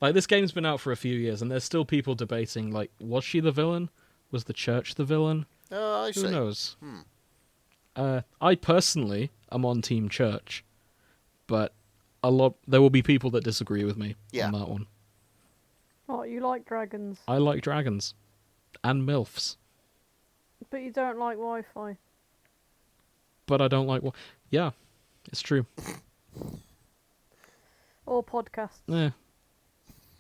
Like, this game's been out for a few years, and there's still people debating, like, was she the villain? Was the church the villain? Oh, I see. Who knows? I personally am on Team Church, but there will be people that disagree with me on that one. What, you like dragons? I like dragons. And MILFs. But you don't like Wi-Fi. But I don't like... Yeah, it's true. Or podcasts. Yeah.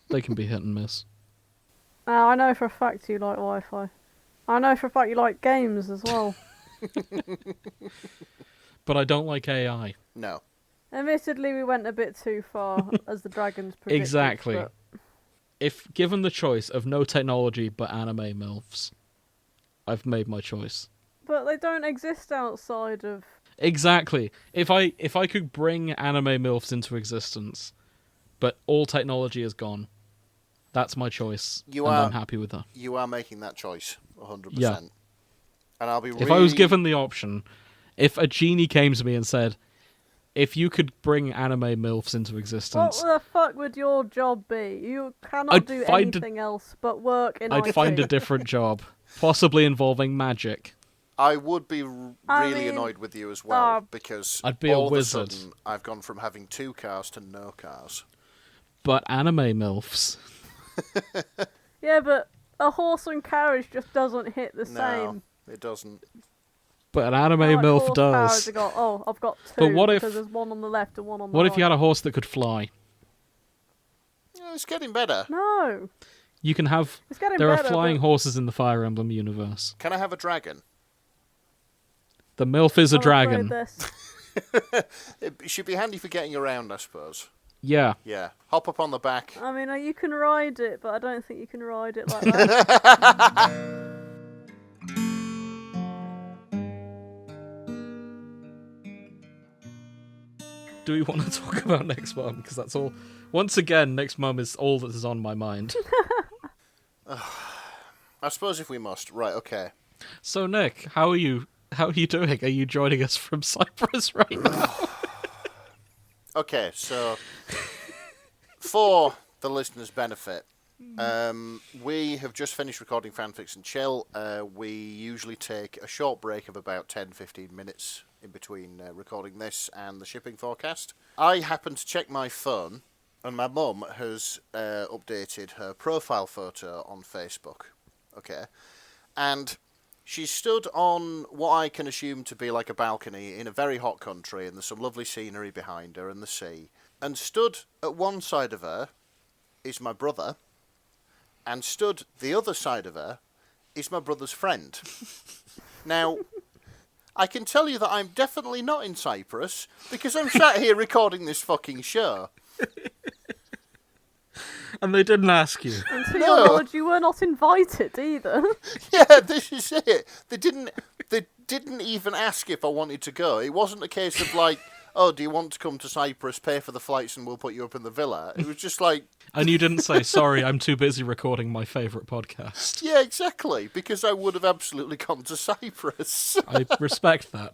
They can be hit and miss. I know for a fact you like Wi-Fi. I know for a fact you like games as well. But I don't like AI. No. Admittedly, we went a bit too far, as the dragons predicted. Exactly. But... If given the choice of no technology but anime MILFs, I've made my choice. But they don't exist outside of... Exactly. If I could bring anime MILFs into existence, but all technology is gone, that's my choice. I'm happy with that. You are making that choice, 100%. Yeah. And I'll be If I was given the option, if a genie came to me and said, if you could bring anime MILFs into existence... What the fuck would your job be? You cannot do anything else but work in IT. I'd find a different job, possibly involving magic. I would be really annoyed with you as well, because I'd be all a wizard. Of a sudden, I've gone from having 2 cars to no cars. But anime MILFs... Yeah, but a horse and carriage just doesn't hit the same. No, it doesn't. But an anime MILF does. I've got 2, but what because there's one on the left and one on the right. What if you had a horse that could fly? Yeah, it's getting better. No. You can have... It's getting there better, are flying horses in the Fire Emblem universe. Can I have a dragon? The MILF is a dragon. It should be handy for getting around, I suppose. Yeah. Yeah. Hop up on the back. I mean, you can ride it, but I don't think you can ride it like that. Do we want to talk about Next Mum? Because that's all... Once again, Next Mum is all that is on my mind. I suppose if we must. Right, okay. So, Nick, how are you doing? Are you joining us from Cyprus right now? Okay, so... For the listeners' benefit, we have just finished recording Fanfics and Chill. We usually take a short break of about 10-15 minutes in between recording this and the shipping forecast. I happened to check my phone, and my mum has updated her profile photo on Facebook. Okay. And she stood on what I can assume to be like a balcony in a very hot country, and there's some lovely scenery behind her and the sea. And stood at one side of her is my brother, and stood the other side of her is my brother's friend. Now, I can tell you that I'm definitely not in Cyprus, because I'm sat here recording this fucking show. And they didn't ask you. And to your knowledge, you were not invited either. Yeah, this is it. They didn't even ask if I wanted to go. It wasn't a case of like, oh, do you want to come to Cyprus, pay for the flights and we'll put you up in the villa? It was just like... And you didn't say, sorry, I'm too busy recording my favourite podcast. Yeah, exactly, because I would have absolutely gone to Cyprus. I respect that.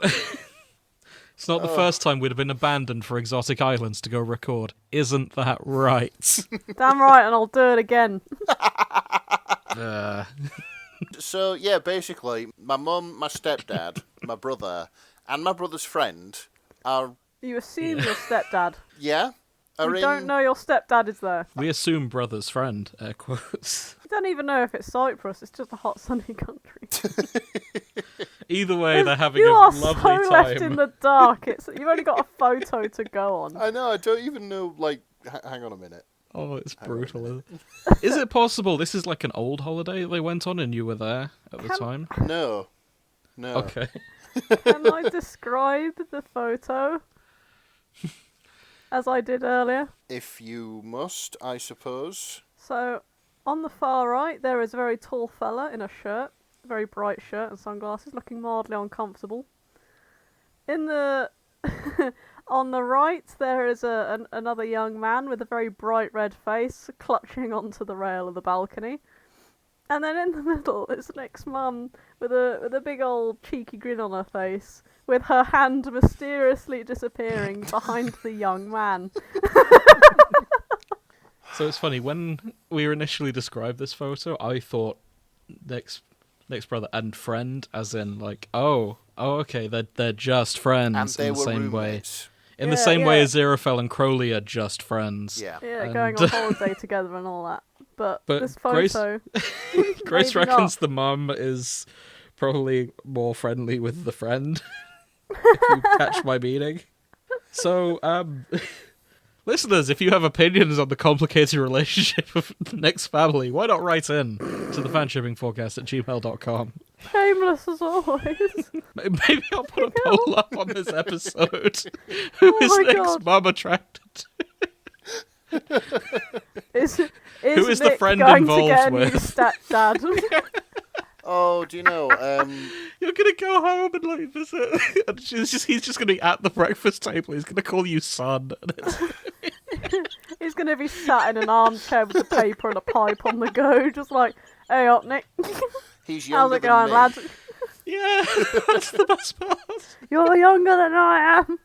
It's not the first time we'd have been abandoned for exotic islands to go record. Isn't that right? Damn right, and I'll do it again. So, yeah, basically, my mum, my stepdad, my brother, and my brother's friend are... You assume your stepdad. Yeah? We don't know your stepdad is there. We assume brother's friend, air quotes. We don't even know if it's Cyprus, it's just a hot sunny country. Either way, they're having you a are lovely so time. left in the dark. You've only got a photo to go on. I know, I don't even know, like... Hang on a minute. Oh, it's brutal, isn't it? Is it possible this is like an old holiday they went on and you were there at the time? No. Okay. Can I describe the photo? As I did earlier. If you must, I suppose. So, on the far right, there is a very tall fella in a shirt. A very bright shirt and sunglasses, looking mildly uncomfortable. In the... On the right, there is another young man with a very bright red face, clutching onto the rail of the balcony. And then in the middle is Nick's mum with a big old cheeky grin on her face, with her hand mysteriously disappearing behind the young man. So it's funny, when we initially described this photo, I thought Nick's brother and friend, as in like, okay, they're just friends And they in the were same roommates. way. In the same way as Aziraphale and Crowley are just friends. Yeah. Yeah, And going on holiday together and all that. But this Grace, photo... Grace maybe reckons not. the mum is probably more friendly with the friend, if you catch my meaning. So, listeners, if you have opinions on the complicated relationship of Nick's family, why not write in to the fanshippingforecast@gmail.com. Shameless as always. Maybe I'll put a poll up on this episode. Who is my Nick's God. mum attracted to? Who is the Nick friend going involved to get a new with? stepdad? Oh, do you know? You're gonna go home and like visit, and he's just gonna be at the breakfast table. He's gonna call you son. And He's going to be sat in an armchair with a paper and a pipe on the go, just like, hey up, Nick. He's How's younger it than going, me. lad? yeah, that's the best part. You're younger than I am.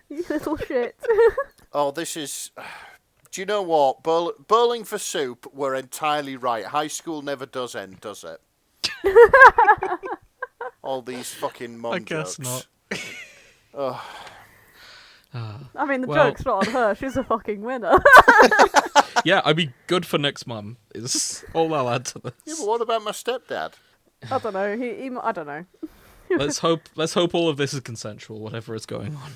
You little shit. Oh, this is... Do you know what? Bowling for Soup were entirely right. High school never does end, does it? All these fucking mum I guess jokes. not. Oh. I mean, the Well- joke's not on her. She's a fucking winner. Yeah, I mean, good for Nick's mum is all I'll add to this. Yeah, but what about my stepdad? I don't know. I don't know. Let's hope all of this is consensual, whatever is going on.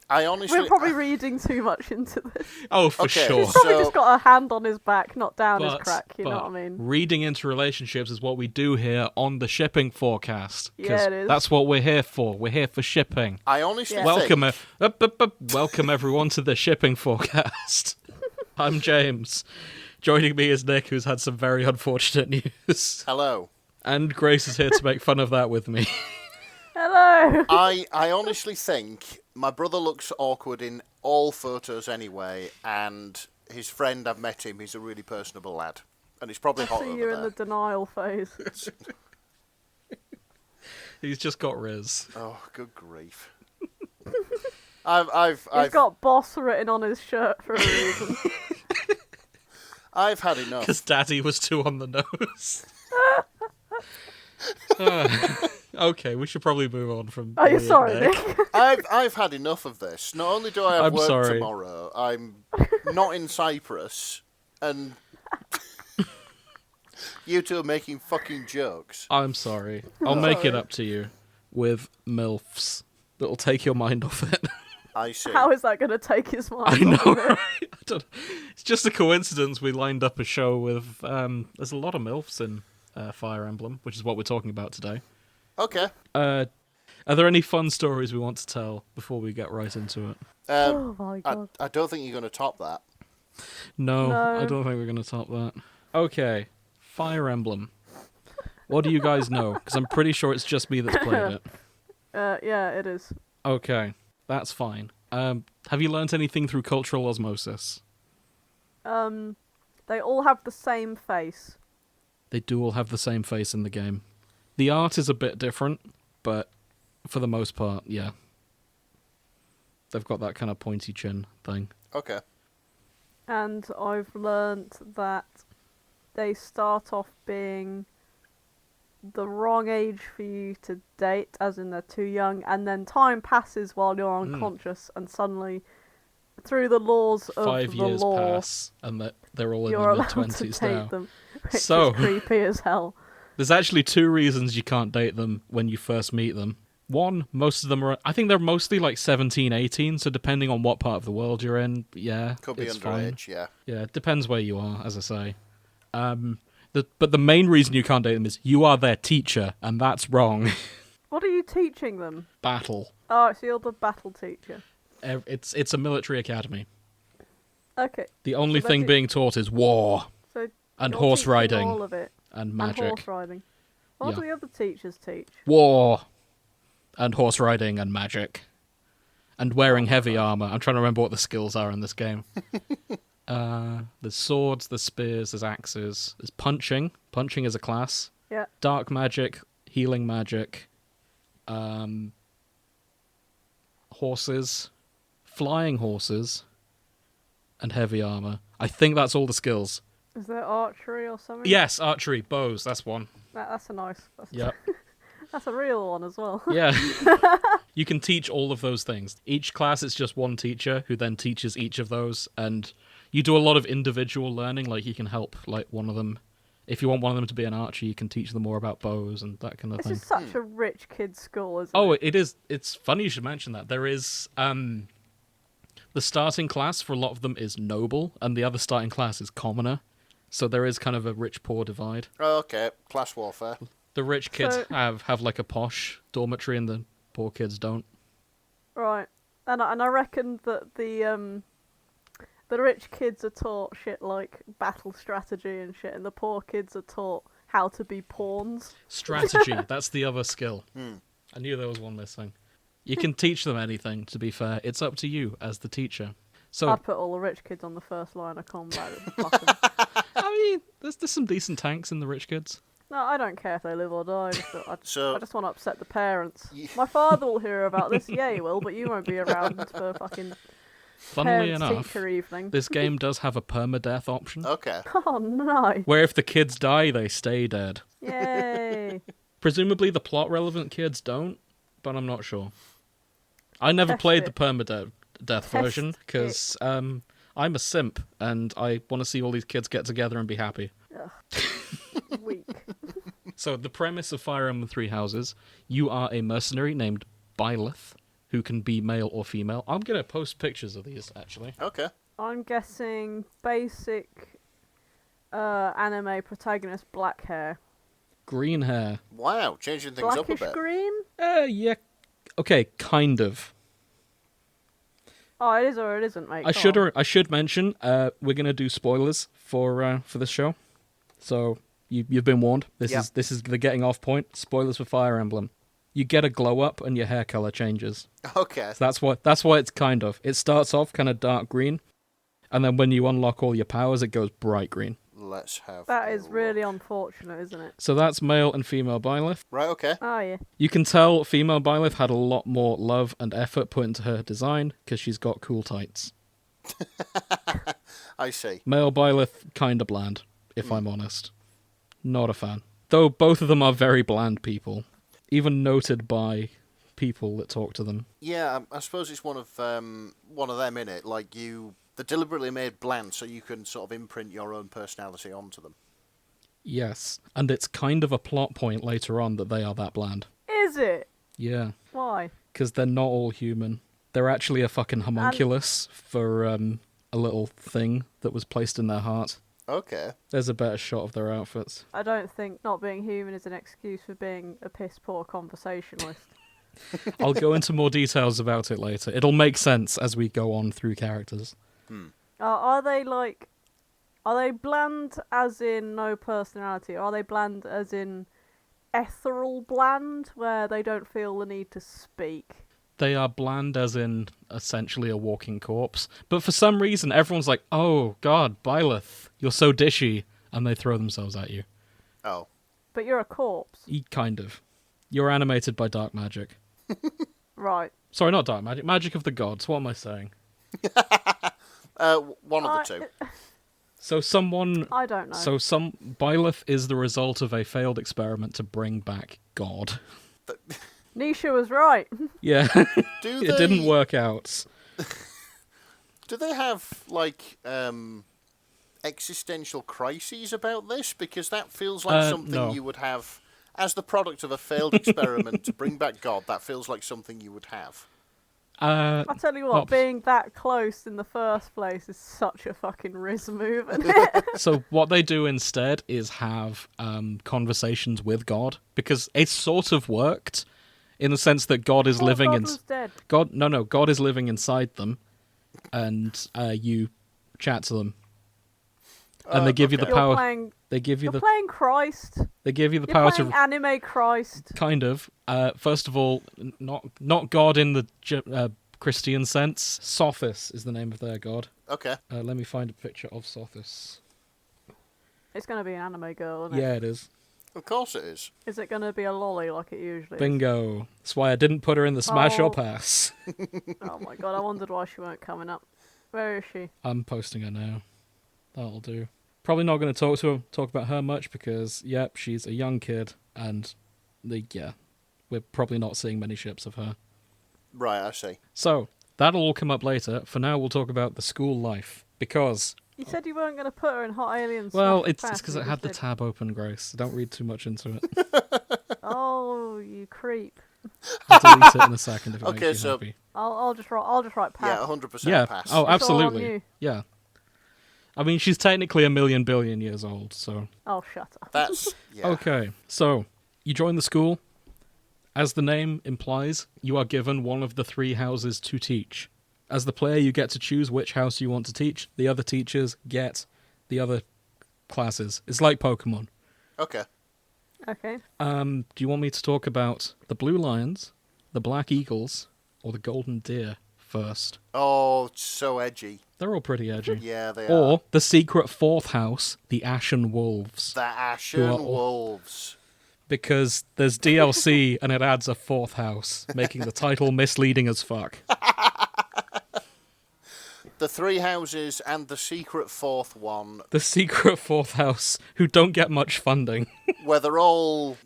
I honestly... We're probably reading too much into this. Oh, for Okay, sure. He's probably So- just got a hand on his back, not down his But- crack, you know but what I mean? reading into relationships is what we do here on the shipping forecast. 'Cause Yeah, it is. That's what we're here for. We're here for shipping. I honestly Yeah. think... Welcome everyone to the shipping forecast. I'm James. Joining me is Nick, who's had some very unfortunate news. Hello. And Grace is here to make fun of that with me. Hello! I honestly think my brother looks awkward in all photos anyway, and his friend, I've met him, he's a really personable lad. And he's probably I hot see over you in there. the denial phase. He's just got Riz. Oh, good grief. I've He's got boss written on his shirt for a reason. I've had enough. Because Daddy was too on the nose. Okay, we should probably move on from. Are you Billy and sorry, Nick. Nick? I've had enough of this. Not only do I have I'm work sorry. tomorrow, I'm not in Cyprus, and you two are making fucking jokes. I'm sorry. I'll make it up to you with MILFs that'll take your mind off it. I see. How is that going to take his mind? I know, off of it? right? I don't, it's just a coincidence we lined up a show with. There's a lot of MILFs in Fire Emblem, which is what we're talking about today. Okay. Are there any fun stories we want to tell before we get right into it? Oh my god. I don't think you're going to top that. No, No. I don't think we're going to top that. Okay, Fire Emblem. What do you guys know? Because I'm pretty sure it's just me that's played it. Yeah, it is. Okay, that's fine. Have you learnt anything through cultural osmosis? They all have the same face. They do all have the same face in the game. The art is a bit different, but for the most part, yeah. They've got that kind of pointy chin thing. Okay. And I've learnt that they start off being the wrong age for you to date, as in they're too young, and then time passes while you're unconscious, and suddenly, through the laws of 5 the years law, pass, and they're all in you're their allowed to mid-20s date now. them, which So- is creepy as hell. There's actually 2 reasons you can't date them when you first meet them. One, most of them are... I think they're mostly like 17, 18, so depending on what part of the world you're in, yeah, Could be it's fine. underage, yeah. Yeah, it depends where you are, as I say. But the main reason you can't date them is you are their teacher, and that's wrong. What are you teaching them? Battle. Oh, so you're the battle teacher. It's a military academy. Okay. The only So thing they- being taught is war So and you're horse teaching riding all of it. and And magic. horse riding. What Yeah. do the other teachers teach? War and horse riding and magic. And wearing heavy armor. I'm trying to remember what the skills are in this game. There's swords, there's spears, there's axes, there's punching. Punching is a class. Yeah. Dark magic, healing magic, horses, flying horses, and heavy armor. I think that's all the skills. Is there archery or something? Yes, archery, bows, that's one. That's a nice. Yep. That's a real one as well. Yeah. You can teach all of those things. Each class is just one teacher who then teaches each of those, and you do a lot of individual learning. Like, you can help, like, one of them. If you want one of them to be an archer, you can teach them more about bows and that kind of This thing. is such a rich kid's school, isn't Oh, it? it is. It's funny you should mention that. There is, the starting class for a lot of them is noble, and the other starting class is commoner. So there is kind of a rich-poor divide. Oh, okay, class warfare. The rich kids So- have like a posh dormitory, and the poor kids don't. Right. And I reckon that the rich kids are taught shit like battle strategy and shit, and the poor kids are taught how to be pawns. Strategy, that's the other skill. Hmm. I knew there was one missing. You can teach them anything, to be fair. It's up to you as the teacher. So, I put all the rich kids on the first line of combat. Fuck 'em. I mean, there's some decent tanks in the rich kids. No, I don't care if they live or die. I So, just want to upset the parents. Ye- My father will hear about this. Yeah, he will, but you won't be around for fucking Funnily enough, parents-teacher evening. this game does have a permadeath option, okay. Oh, no. where if the kids die, they stay dead. Yay. Presumably the plot-relevant kids don't, but I'm not sure. I never Test played it. the permadeath version, because I'm a simp, and I want to see all these kids get together and be happy. Weak. So, the premise of Fire Emblem Three Houses, you are a mercenary named Byleth, who can be male or female. I'm going to post pictures of these, actually. Okay. I'm guessing basic anime protagonist, black hair. Green hair. Wow, changing things up a Blackish bit. green? Yeah. Okay, kind of. Oh, it is or it isn't, mate. I Come on. should mention, we're going to do spoilers for this show. So, you've been warned. This Yeah. is the getting off point. Spoilers for Fire Emblem. You get a glow up and your hair color changes. Okay. So that's why it's kind of. It starts off kind of dark green, and then when you unlock all your powers, it goes bright green. Let's have That a is look. really unfortunate, isn't it? So that's male and female Byleth. Right, okay. Oh, yeah. You can tell female Byleth had a lot more love and effort put into her design because she's got cool tights. I see. Male Byleth kind of bland, if I'm honest. Not a fan. Though both of them are very bland people, even noted by people that talk to them. Yeah, I suppose it's one of them, innit? Like, they're deliberately made bland so you can sort of imprint your own personality onto them. Yes, and it's kind of a plot point later on that they are that bland. Is it? Yeah, Why? because they're not all human. They're actually a fucking homunculus for a little thing that was placed in their heart. Okay. There's a better shot of their outfits. I don't think not being human is an excuse for being a piss poor conversationalist. I'll go into more details about it later. It'll make sense as we go on through characters. Are they bland as in no personality, or are they bland as in ethereal bland, where they don't feel the need to speak? They are bland as in essentially a walking corpse. But for some reason, everyone's like, oh god, Byleth, you're so dishy. And they throw themselves at you. Oh. But you're a corpse. Kind of. You're animated by dark magic. Right. Sorry, not dark magic. Magic of the gods. What am I saying? One of the two. So someone... I don't know. So Byleth is the result of a failed experiment to bring back God. Nisha was right. Yeah, Do it didn't work out. Do they have, like, existential crises about this? Because that feels like something no. you would have... As the product of a failed experiment to bring back God, that feels like something you would have. I'll tell you what, Well, being that close in the first place is such a fucking Riz move, isn't it? So what they do instead is have conversations with God, because it sort of worked in the sense that God is living God in was dead. God is living inside them, and you chat to them, and they give you the okay. power. Playing, They give you you're the playing Christ. they give you the You're power playing to anime Christ. kind of. First of all, not God in the Christian sense. Sothis is the name of their god. Okay. Let me find a picture of Sothis. It's going to be an anime girl, isn't it? Yeah, it is. Of course it is. Is it going to be a lolly like it usually is? Bingo. That's why I didn't put her in the smash Oh. or pass. Oh my god, I wondered why she weren't coming up. Where is she? I'm posting her now. That'll do. Probably not going to talk about her much because, yep, she's a young kid, and we're probably not seeing many ships of her. Right, I see. So, that'll all come up later. For now, we'll talk about the school life, because... You said you weren't going to put her in Hot Aliens. Well, Smash it's Pass, because you I had just the did. tab open, Grace. Don't read too much into it. Oh, you creep. I'll delete it in a second if it Okay, makes you so- happy. I'll just write pass. Yeah, 100% Yeah. pass. Oh, It's all on absolutely. you. Yeah. I mean, she's technically a million billion years old, so... Oh, shut up. That's... Yeah. Okay, so, you join the school. As the name implies, you are given one of the 3 houses to teach. As the player, you get to choose which house you want to teach. The other teachers get the other classes. It's like Pokemon. Okay. Okay. Do you want me to talk about the Blue Lions, the Black Eagles, or the Golden Deer first? Oh, it's so edgy. They're all pretty edgy. Yeah, they are. Or the secret 4th house, the Ashen Wolves. The Ashen Who are- Wolves. Because there's DLC and it adds a 4th house, making the title misleading as fuck. The 3 houses and the secret 4th one, The secret 4th house, who don't get much funding. where they're all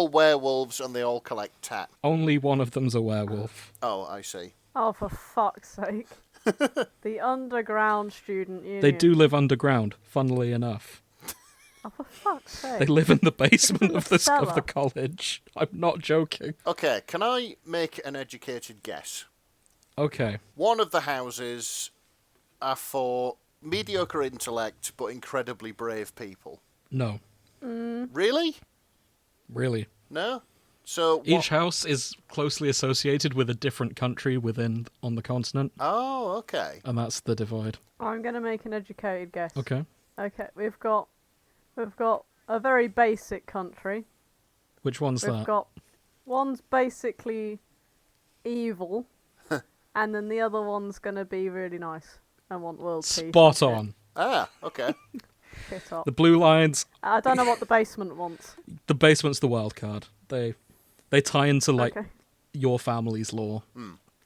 werewolves and they all collect tat. Only one of them's a werewolf. Oh, I see. Oh, for fuck's sake. The underground student union. They do live underground, funnily enough. Oh, for fuck's sake. They live in the basement of the Cellar. college. I'm not joking. Okay, can I make an educated guess? Okay. One of the houses are for mediocre intellect but incredibly brave people. No. Really? Really. No? So Each house is closely associated with a different country on the continent, Oh, okay. and that's the divide. I'm going to make an educated guess. Okay. Okay, we've got a very basic country. Which one's We've that? got one's basically evil, and then the other one's going to be really nice and want world peace. Spot and on. Ah, okay. shit. Shit up. The Blue Lions, I don't know what the basement wants. the basement's the wild card. They tie into, like, Okay. your family's lore.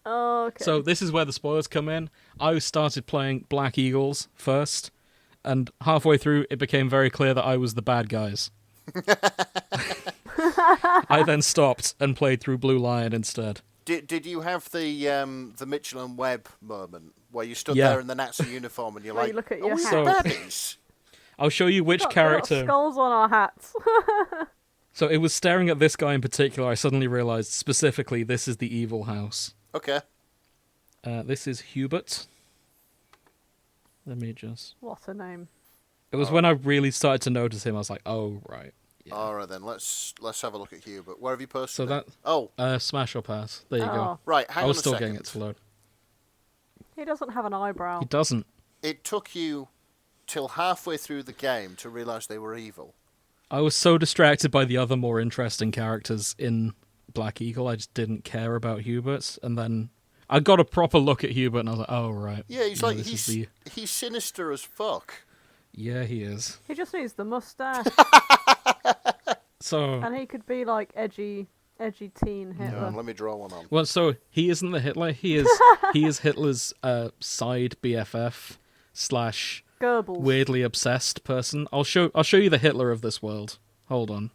Okay. So this is where the spoilers come in. I started playing Black Eagles first, and halfway through it became very clear that I was the bad guys. I then stopped and played through Blue Lion instead. Did you have the Mitchell and Webb moment where you stood Yeah. there in the Nazi uniform and you're Where like, you look at "Are your we hat." baddies?" I'll show you which We've got character... skulls on our hats. So it was staring at this guy in particular, I suddenly realised specifically this is the evil house. Okay. This is Hubert. Let me just... What a name. It was when I really started to notice him, I was like, oh, right. Yeah. All right then. Let's have a look at Hubert. Where have you posted So it? that... Oh, Smash or pass. There you go. Oh, right. Hang I was on a still second. getting it to load. he doesn't have an eyebrow. He doesn't. It took you till halfway through the game to realise they were evil. I was so distracted by the other more interesting characters in Black Eagle, I just didn't care about Hubert. And then I got a proper look at Hubert, and I was like, oh, right. Yeah, he's like this is he's sinister as fuck. Yeah, he is. He just needs the mustache, So... and he could be like edgy teen Hitler. Let me draw one on. Well, so he isn't the Hitler. He is Hitler's side BFF / Goebbels. weirdly obsessed person. I'll show you the Hitler of this world. Hold on.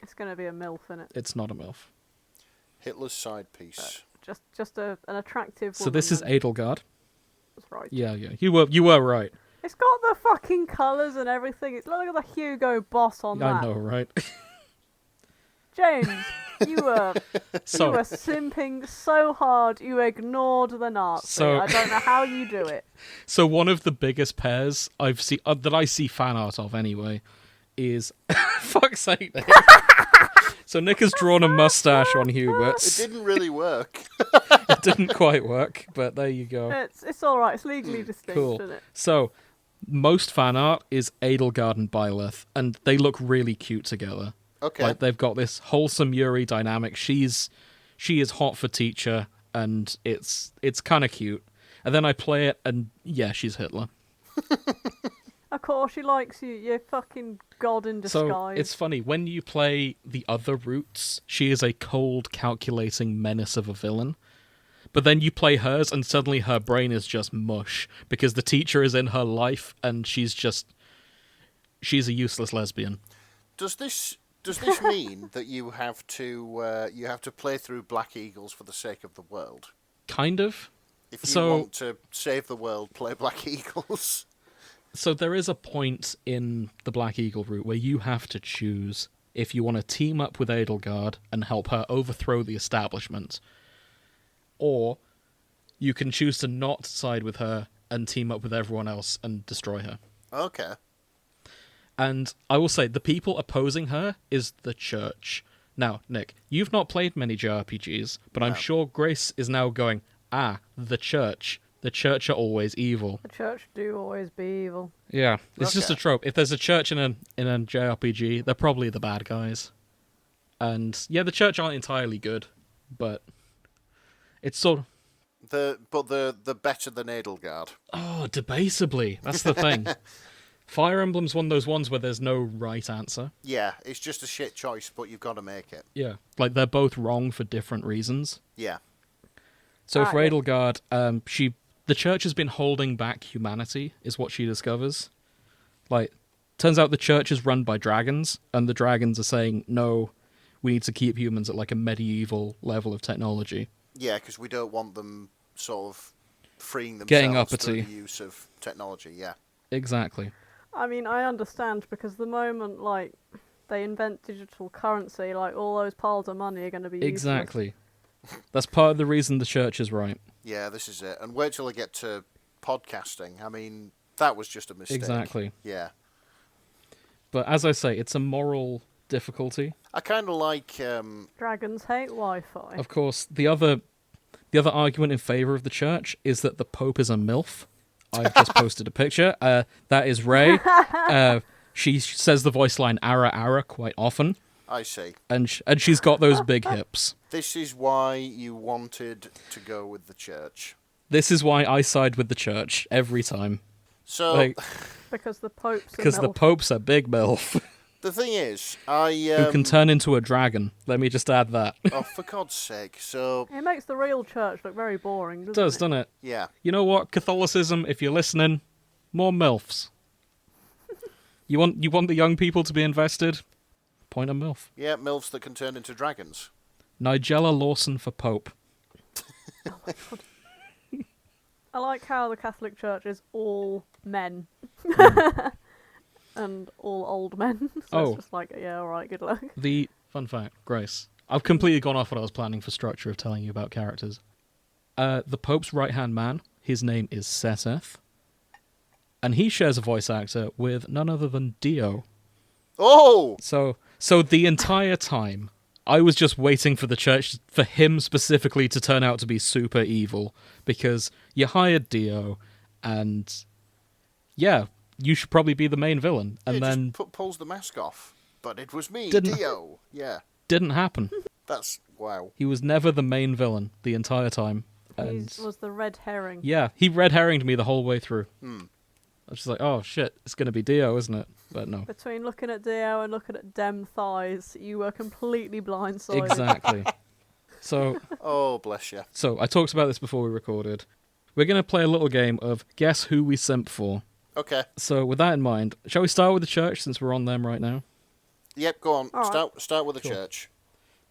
It's going to be a MILF, innit? It's not a MILF. Hitler's side piece. Just an attractive woman. So this is then. Edelgard. That's right. Yeah. You were right. It's got the fucking colours and everything. It's look at the Hugo Boss on that. I know, right? James, you were So simping so hard you ignored the Nazi. So- I don't know how you do it. so one of the biggest pairs I've seen that I see fan art of anyway is fuck's sake, Nick. So Nick has drawn a mustache on It Hubert. didn't really work. It didn't quite work, but there you go. It's all right. It's legally distinct, Cool. isn't it? So, most fan art is Edelgard and Byleth, and they look really cute together. Okay. Like they've got this wholesome Yuri dynamic. She is hot for teacher, and it's kind of cute. And then I play it, and yeah, she's Hitler. Of course, she likes you. You're fucking god in disguise. So it's funny when you play the other routes. She is a cold, calculating menace of a villain. But then you play hers, and suddenly her brain is just mush because the teacher is in her life, and she's a useless lesbian. Does this mean that you have to play through Black Eagles for the sake of the world? Kind of. If you want to save the world, play Black Eagles. So there is a point in the Black Eagle route where you have to choose if you want to team up with Edelgard and help her overthrow the establishment, or you can choose to not side with her and team up with everyone else and destroy her. Okay. And I will say, the people opposing her is the church. Now, Nick, you've not played many JRPGs, but I'm sure Grace is now going, the church. The church are always evil. The church do always be evil. Yeah, it's just a trope. If there's a church in a JRPG, they're probably the bad guys. And yeah, the church aren't entirely good, but it's sort of... the better than Edelgard. Oh, debatably. That's the thing. Fire Emblem's one of those ones where there's no right answer. Yeah, it's just a shit choice, but you've got to make it. Yeah, like they're both wrong for different reasons. Yeah. So for Edelgard, the church has been holding back humanity, is what she discovers. Like, turns out the church is run by dragons, and the dragons are saying, no, we need to keep humans at like a medieval level of technology. Yeah, because we don't want them sort of freeing themselves getting uppity through the use of technology, yeah. Exactly. I mean, I understand, because the moment, like, they invent digital currency, like, all those piles of money are going to be Exactly. That's part of the reason the church is right. Yeah, this is it. And wait till I get to podcasting. I mean, that was just a mistake. Exactly. Yeah. But as I say, it's a moral difficulty. I kind of like... Dragons hate Wi-Fi. Of course, the other argument in favour of the church is that the Pope is a MILF. I've just posted a picture. That is Ray. She says the voice line "ara ara" quite often. I see. And she's got those big hips. This is why you wanted to go with the church. This is why I side with the church every time. So, because the Pope's because the Pope's a big MILF. The thing is, who can turn into a dragon. Let me just add that. Oh, for God's sake. So... It makes the real church look very boring, doesn't It does, doesn't it? Yeah. You know what? Catholicism, if you're listening, more MILFs. You want the young people to be invested? Point a MILF. Yeah, MILFs that can turn into dragons. Nigella Lawson for Pope. Oh my God. I like how the Catholic Church is all men. And all old men. So it's just like, yeah, alright, good luck. The fun fact, Grace. I've completely gone off what I was planning for structure of telling you about characters. The Pope's right-hand man, his name is Setheth. And he shares a voice actor with none other than Dio. Oh! So the entire time, I was just waiting for the church, for him specifically to turn out to be super evil. Because you hired Dio, and yeah, you should probably be the main villain. And then just pulls the mask off. But it was me, Didn't- Dio. Yeah. didn't happen. That's... wow. He was never the main villain the entire time. And He was the red herring. yeah, he red herringed me the whole way through. Hmm. I was just like, oh shit, it's going to be Dio, isn't it? But no. Between looking at Dio and looking at Dem thighs, you were completely blindsided. Exactly. So Oh, bless you. So, I talked about this before we recorded. We're going to play a little game of Guess Who We Simp For. Okay. So, with that in mind, shall we start with the church since we're on them right now? Yep, go on. All right. Start with the Cool. church.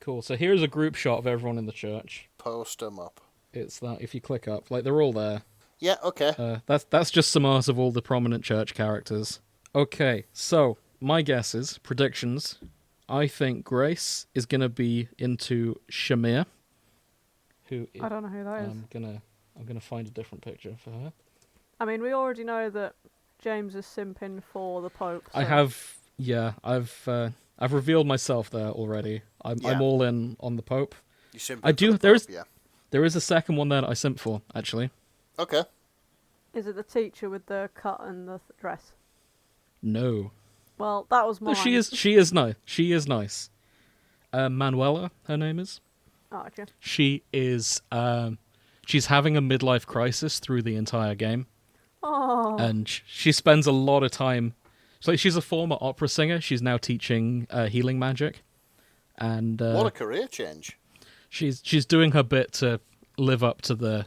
Cool. So, here's a group shot of everyone in the church. Post them up. It's that if you click up, like they're all there. Yeah, okay. That's just some art of all the prominent church characters. Okay, so my guesses, predictions. I think Grace is going to be into Shamir. I don't know who that is. I'm gonna find a different picture for her. I mean, we already know that James is simping for the Pope. So. I've revealed myself there already. I'm all in on the Pope. You simp I do. for the Pope, yeah. There is a second one there that I simp for, actually. Okay. Is it the teacher with the cut and the dress? No. Well, that was mine. No, she is nice. She is nice. Manuela, her name is. Oh, okay. She is. She's having a midlife crisis through the entire game, Oh. and she spends a lot of time. So she's a former opera singer. She's now teaching healing magic, and What a career change. she's doing her bit to live up to the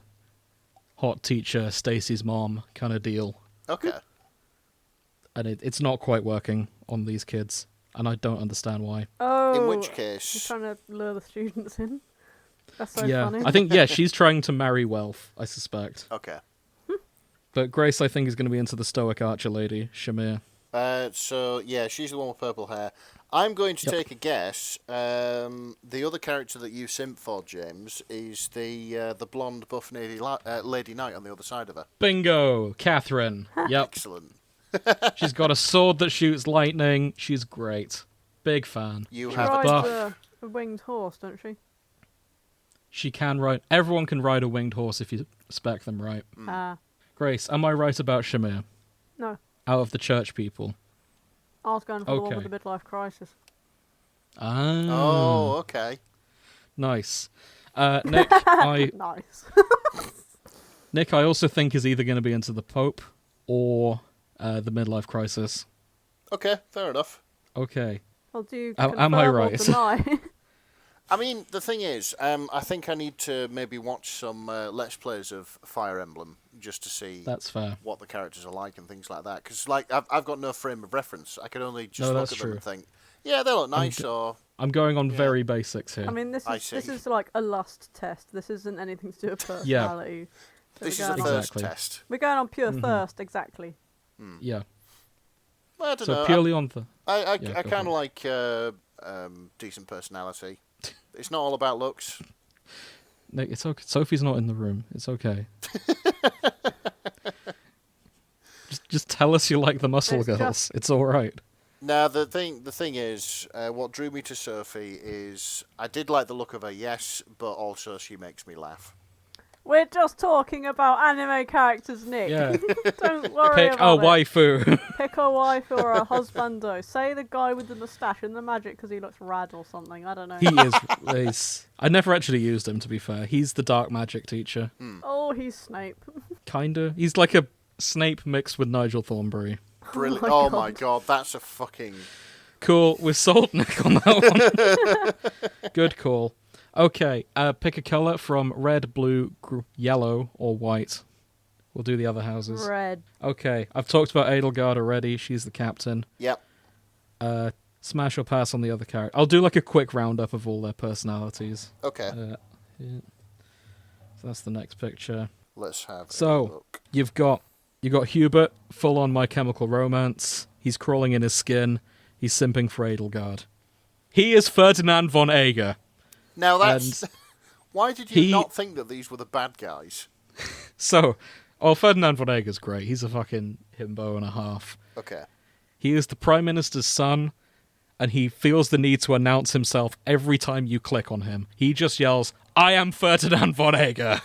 hot teacher Stacy's mom kind of deal. Okay. And it's not quite working on these kids, and I don't understand why. Oh, In which he's case, trying to lure the students in. That's so yeah, funny. I think she's trying to marry wealth, I suspect. okay. But Grace, I think, is going to be into the stoic archer lady, Shamir. So yeah, she's the one with purple hair. I'm going to take a guess. The other character that you simp for, James, is the blonde buff lady knight on the other side of her. Bingo, Catherine. Yep, Excellent. she's got a sword that shoots lightning. She's great. Big fan. You She have a rides buff. a winged horse, don't she? She can ride. Everyone can ride a winged horse if you spec them right. Ah, Grace, am I right about Shamir? no. Out of the church people. I was going for the one Okay. with the midlife crisis. Ah. Oh, okay. Nice. Nick, Nice. Nick, I also think is either going to be into the Pope or the midlife crisis. Okay, fair enough. Okay. Well, do you Am I confirm or right? deny? I mean, the thing is, I think I need to maybe watch some Let's Plays of Fire Emblem just to see That's fair. what the characters are like and things like that. Because, like, I've got no frame of reference. I can only just No, look that's at them and true. think, yeah, they look nice, or... I'm going on Yeah. very basics here. I mean, this I is this see. is like a lust test. This isn't anything to do with Yeah. personality. So This we're is a going on- first Exactly. test. We're going on pure Mhm. thirst, exactly. Yeah. Well, I don't So know. purely on the... I Yeah, go kind for of like decent personality. It's not all about looks. Nick, it's okay. Sophie's not in the room. It's okay. just tell us you like the muscle It's girls. just- It's all right. Now, the thing is, what drew me to Sophie is I did like the look of her, yes, but also she makes me laugh. We're just talking about anime characters, Nick. Yeah. Don't worry Pick a about it. waifu. Pick a wife or a husbando. Say the guy with the moustache and the magic because he looks rad or something. I don't know. He is. I never actually used him, to be fair. He's the dark magic teacher. Oh, he's Snape. Kinda. He's like a Snape mixed with Nigel Thornberry. Brilliant. my Oh God. my god, that's a fucking... Cool. We're sold, Nick, on that one. Good call. Okay. Pick a colour from red, blue, yellow, or white. We'll do the other houses. Red. Okay. I've talked about Edelgard already. She's the captain. Yep. Smash or pass on the other character. I'll do like a quick roundup of all their personalities. Okay, Yeah. So that's the next picture. let's have a So, look. you got Hubert, full on My Chemical Romance. He's crawling in his skin. He's simping for Edelgard. He is Ferdinand von Ager. Now that's... And Why did you he- not think that these were the bad guys? So, Ferdinand von Ager's great. He's a fucking himbo and a half. Okay. He is the Prime Minister's son, and he feels the need to announce himself every time you click on him. He just yells, "I am Ferdinand von Ager."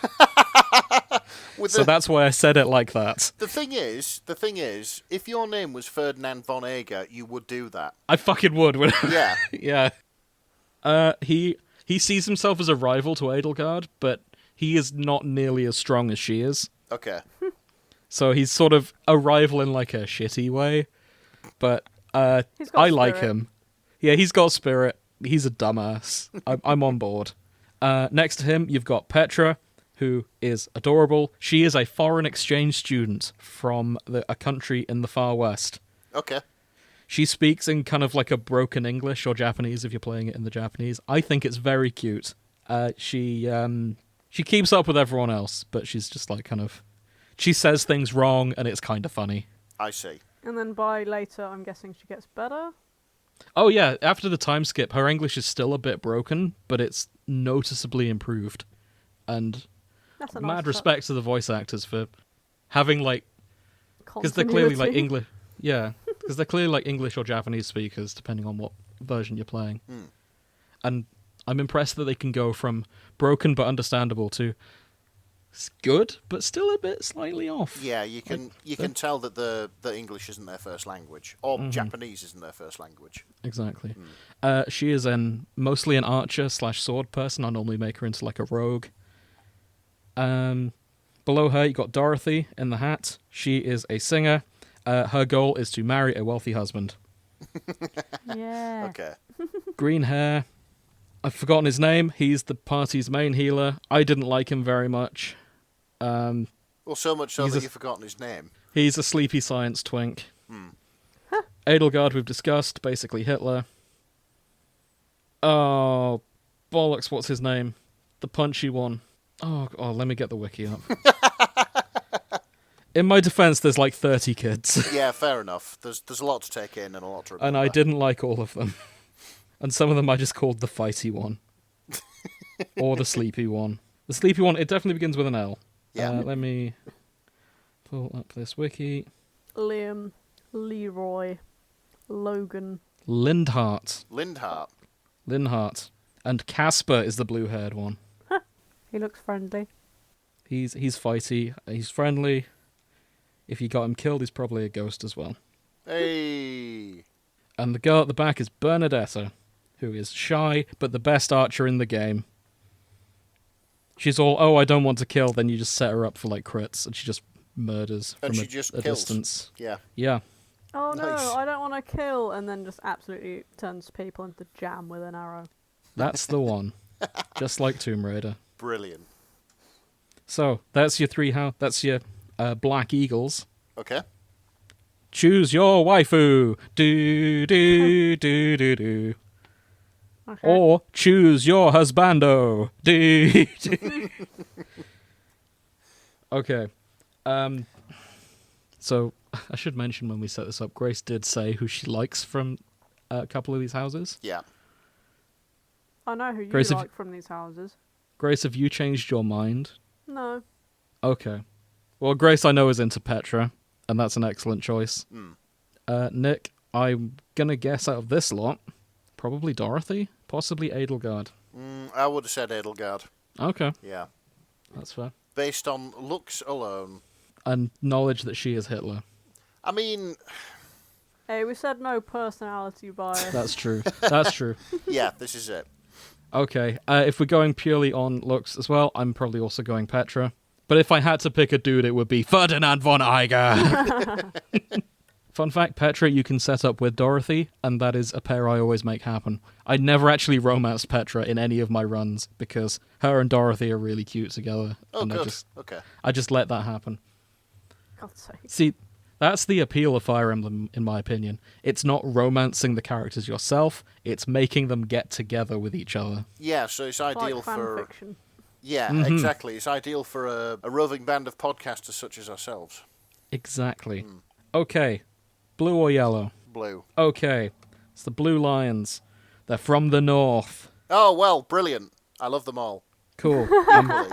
With So the, that's why I said it like that. the thing is, if your name was Ferdinand von Ager, you would do that. I fucking would. Yeah. Yeah. He sees himself as a rival to Edelgard, but he is not nearly as strong as she is. Okay. So he's sort of a rival in like a shitty way. But He's got I like spirit. him. Yeah, he's got spirit. He's a dumbass. I'm on board. Next to him, you've got Petra, who is adorable. She is a foreign exchange student from a country in the far west. Okay. She speaks in kind of like a broken English or Japanese if you're playing it in the Japanese. I think it's very cute. She keeps up with everyone else, but she's just like kind of... She says things wrong, and it's kind of funny. I see. And then by later, I'm guessing she gets better. Oh yeah, after the time skip, her English is still a bit broken, but it's noticeably improved. And That's a mad nice respect to the voice actors for having like... Because they're clearly like continuity. English... Yeah, because they're clearly like English or Japanese speakers, depending on what version you're playing. And I'm impressed that they can go from broken but understandable to good, but still a bit slightly off. Yeah, you can tell that the English isn't their first language, or Japanese isn't their first language. Exactly. She is mostly an archer / sword person. I normally make her into like a rogue. Below her, you got Dorothy in the hat. She is a singer. Her goal is to marry a wealthy husband. Yeah. Okay. Green hair. I've forgotten his name. He's the party's main healer. I didn't like him very much. Well, so much so He's that a- you've forgotten his name. He's a sleepy science twink. Edelgard we've discussed, basically Hitler. Oh, bollocks, what's his name? The punchy one. Oh, let me get the wiki up. In my defense, there's like 30 kids. Yeah, fair enough. There's a lot to take in and a lot to remember. And I didn't like all of them. And some of them I just called the fighty one. Or the sleepy one. The sleepy one, it definitely begins with an L. Yeah. Let me pull up this wiki. Liam, Leroy, Logan. Lindhart. Lindhart. And Casper is the blue-haired one. He looks friendly. He's fighty. He's friendly. If you got him killed, he's probably a ghost as well. Hey. And the girl at the back is Bernadetta, who is shy, but the best archer in the game. She's all, I don't want to kill, then you just set her up for, like, crits, and she just murders And from she just a kills. distance. Yeah. Yeah. Oh no, Nice. I don't want to kill, and then just absolutely turns people into jam with an arrow. That's the one. Just like Tomb Raider. Brilliant. So, that's your that's your Black Eagles. Okay. Choose your waifu. Do, do, do, do, do. Okay. Or choose your husbando. Do, do. Okay. So, I should mention when we set this up, Grace did say who she likes from a couple of these houses. Yeah. I know who you Grace, like from these houses. Grace, have you changed your mind? No. Okay. Well, Grace I know is into Petra, and that's an excellent choice. Nick, I'm gonna guess out of this lot, probably Dorothy, possibly Edelgard. I would have said Edelgard. Okay, Yeah. that's fair. Based on looks alone. And knowledge that she is Hitler. I mean, Hey, we said no personality bias. That's true. That's true. yeah, this is it. Okay, if we're going purely on looks as well, I'm probably also going Petra. But if I had to pick a dude, it would be Ferdinand von Eiger. Fun fact, Petra you can set up with Dorothy, and that is a pair I always make happen. I never actually romanced Petra in any of my runs, because her and Dorothy are really cute together. Oh, and good. Okay. I just let that happen. God's sake. See, that's the appeal of Fire Emblem, in my opinion. It's not romancing the characters yourself, it's making them get together with each other. Yeah, so it's ideal Like fan for... fiction. Yeah, exactly. It's ideal for a roving band of podcasters such as ourselves. Exactly. Okay, blue or yellow? Blue. Okay, it's the Blue Lions. They're from the north. Oh, well, brilliant. I love them all. Cool. Equally.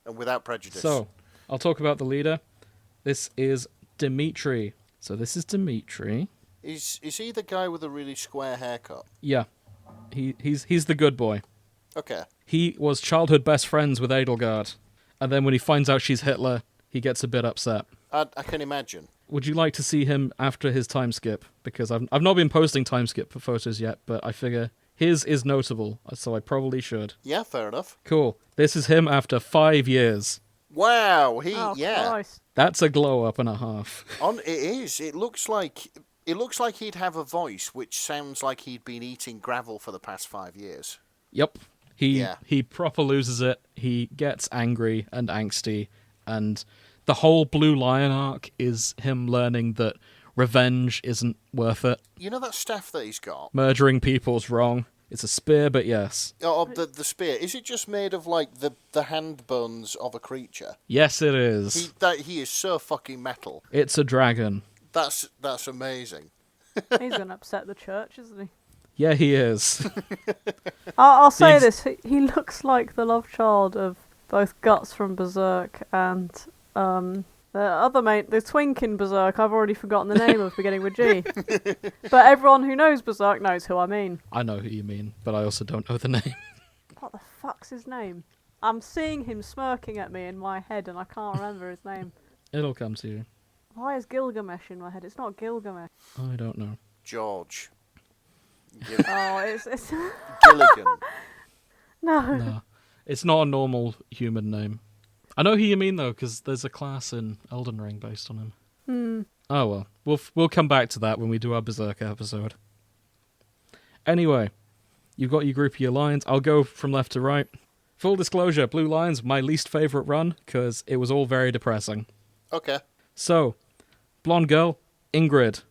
And without prejudice. So, I'll talk about the leader. This is Dimitri. So this is Dimitri. Is he the guy with a really square haircut? Yeah, he's the good boy. Okay. He was childhood best friends with Edelgard, and then when he finds out she's Hitler, he gets a bit upset. I can imagine. Would you like to see him after his time skip? Because I've not been posting time skip for photos yet, but I figure his is notable, so I probably should. Yeah, fair enough. Cool. This is him after 5 years. Wow, Oh, yeah. Christ. That's a glow up and a half. It is. It looks like he'd have a voice which sounds like he'd been eating gravel for the past 5 years. Yep. Yeah. He proper loses it. He gets angry and angsty, and the whole Blue Lion arc is him learning that revenge isn't worth it. You know that staff that he's got? Murdering people's wrong. It's a spear, but yes. Oh, the spear. Is it just made of like the hand bones of a creature? Yes, it is. He is so fucking metal. It's a dragon. That's amazing. He's going to upset the church, isn't he? Yeah, he is. I'll say ex- this. He looks like the love child of both Guts from Berserk and the other mate, the twink in Berserk. I've already forgotten the name of, beginning with G. But everyone who knows Berserk knows who I mean. I know who you mean, but I also don't know the name. What the fuck's his name? I'm seeing him smirking at me in my head and I can't remember his name. It'll come to you. Why is Gilgamesh in my head? It's not Gilgamesh. I don't know. George. Oh, it's Gilligan. no. No. It's not a normal human name. I know who you mean, though, because there's a class in Elden Ring based on him. Oh, well. We'll come back to that when we do our Berserk episode. Anyway, You've got your group of your lines. I'll go from left to right. Full disclosure, Blue Lions, my least favourite run, because it was all very depressing. Okay. So, blonde girl, Ingrid.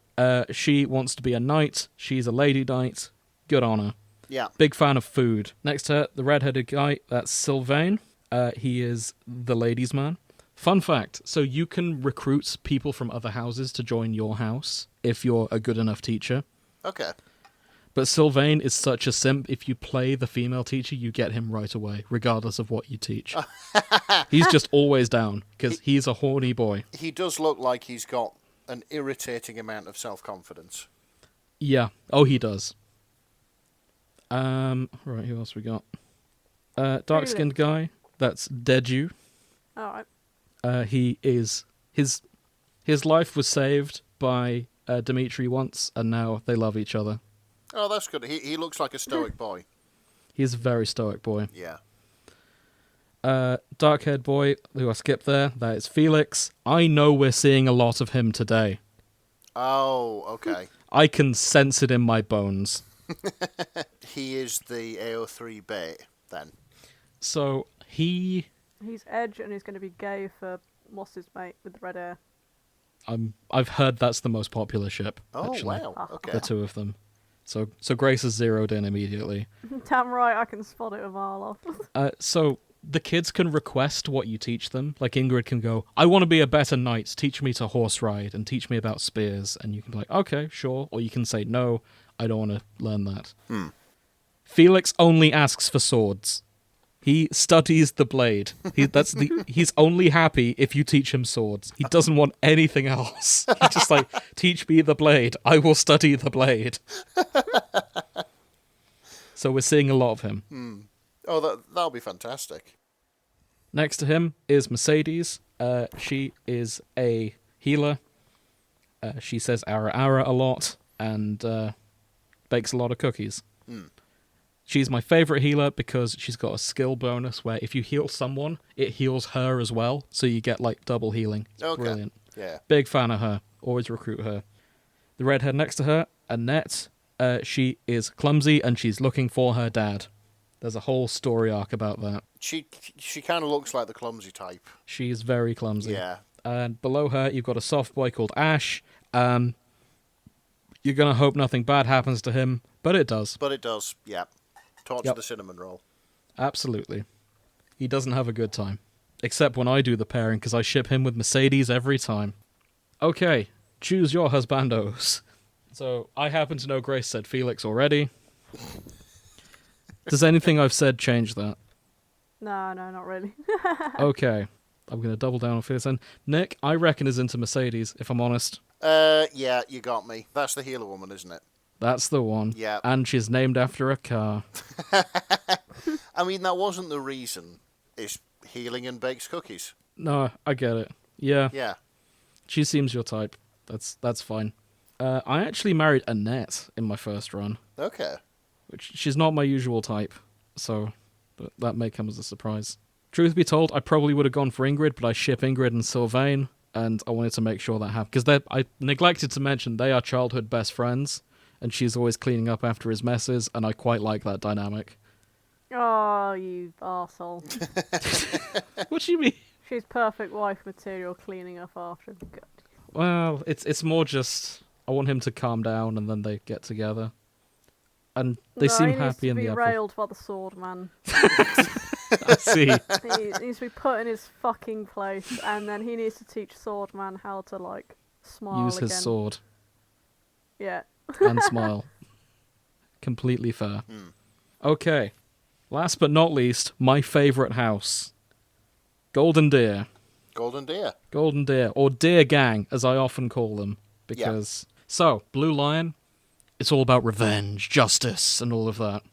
She wants to be a knight. She's a lady knight. Good on her. Yeah. Big fan of food. Next to her, the red-headed guy, that's Sylvain. He is the ladies' man. Fun fact, so you can recruit people from other houses to join your house if you're a good enough teacher. Okay. But Sylvain is such a simp, if you play the female teacher, you get him right away, regardless of what you teach. He's just always down, because he's a horny boy. He does look like he's got an irritating amount of self-confidence. Yeah. Oh, he does. Right, who else we got? Dark-skinned guy, that's Deju. Alright. He is... His life was saved by Dimitri once, and now they love each other. Oh, that's good. He looks like a stoic boy. He's a very stoic boy. Yeah. Dark-haired boy, who I skipped there, that is Felix. I know we're seeing a lot of him today. Oh, okay. I can sense it in my bones. He is the AO3 bait, then. So, He's edge and he's going to be gay for what's his mate with the red hair. I've heard that's the most popular ship, Oh, actually. wow. Okay. The two of them. So Grace is zeroed in immediately. Damn right, I can spot it a mile off. So the kids can request what you teach them. Like Ingrid can go, I want to be a better knight. Teach me to horse ride and teach me about spears. And you can be like, okay, sure. Or you can say, no, I don't want to learn that. Felix only asks for swords. He studies the blade. He's only happy if you teach him swords. He doesn't want anything else. He's just like, teach me the blade. I will study the blade. So we're seeing a lot of him. Oh, that'll be fantastic. Next to him is Mercedes. She is a healer. She says "ara ara" a lot and bakes a lot of cookies. She's my favourite healer because she's got a skill bonus where if you heal someone, it heals her as well, so you get like double healing. It's Okay. brilliant. Yeah. Big fan of her. Always recruit her. The redhead next to her, Annette. She is clumsy and she's looking for her dad. There's a whole story arc about that. She kind of looks like the clumsy type. She is very clumsy. Yeah. And below her, you've got a soft boy called Ash. You're going to hope nothing bad happens to him, but it does. But it does, yeah. Talk to Yep. the cinnamon roll. Absolutely. He doesn't have a good time. Except when I do the pairing, because I ship him with Mercedes every time. Okay, choose your husbandos. So, I happen to know Grace said Felix already. Does anything I've said change that? No, not really. Okay, I'm going to double down on Felix then. Nick, I reckon is into Mercedes, if I'm honest. Yeah, you got me. That's the healer woman, isn't it? That's the one. Yeah. And she's named after a car. I mean, that wasn't the reason. It's healing and bakes cookies. No, I get it. Yeah, Yeah. she seems your type. That's fine. I actually married Annette in my first run, Okay. which she's not my usual type, so that may come as a surprise. Truth be told, I probably would have gone for Ingrid, but I ship Ingrid and Sylvain, and I wanted to make sure that happened. Because I neglected to mention they are childhood best friends, and she's always cleaning up after his messes, and I quite like that dynamic. Oh, you arsehole. What do you mean? She's perfect wife material cleaning up after him. God. Well, it's more just I want him to calm down, and then they get together. And they seem happy in the He needs to be apple. railed by the sword man. I see. He needs to be put in his fucking place, and then he needs to teach sword man how to, like, smile Use again. his sword Yeah. and smile. Completely fair. Okay. Last but not least, my favourite house. Golden Deer. Golden Deer. Golden Deer, or Deer Gang, as I often call them. Because... So, Blue Lion, it's all about revenge, justice, and all of that.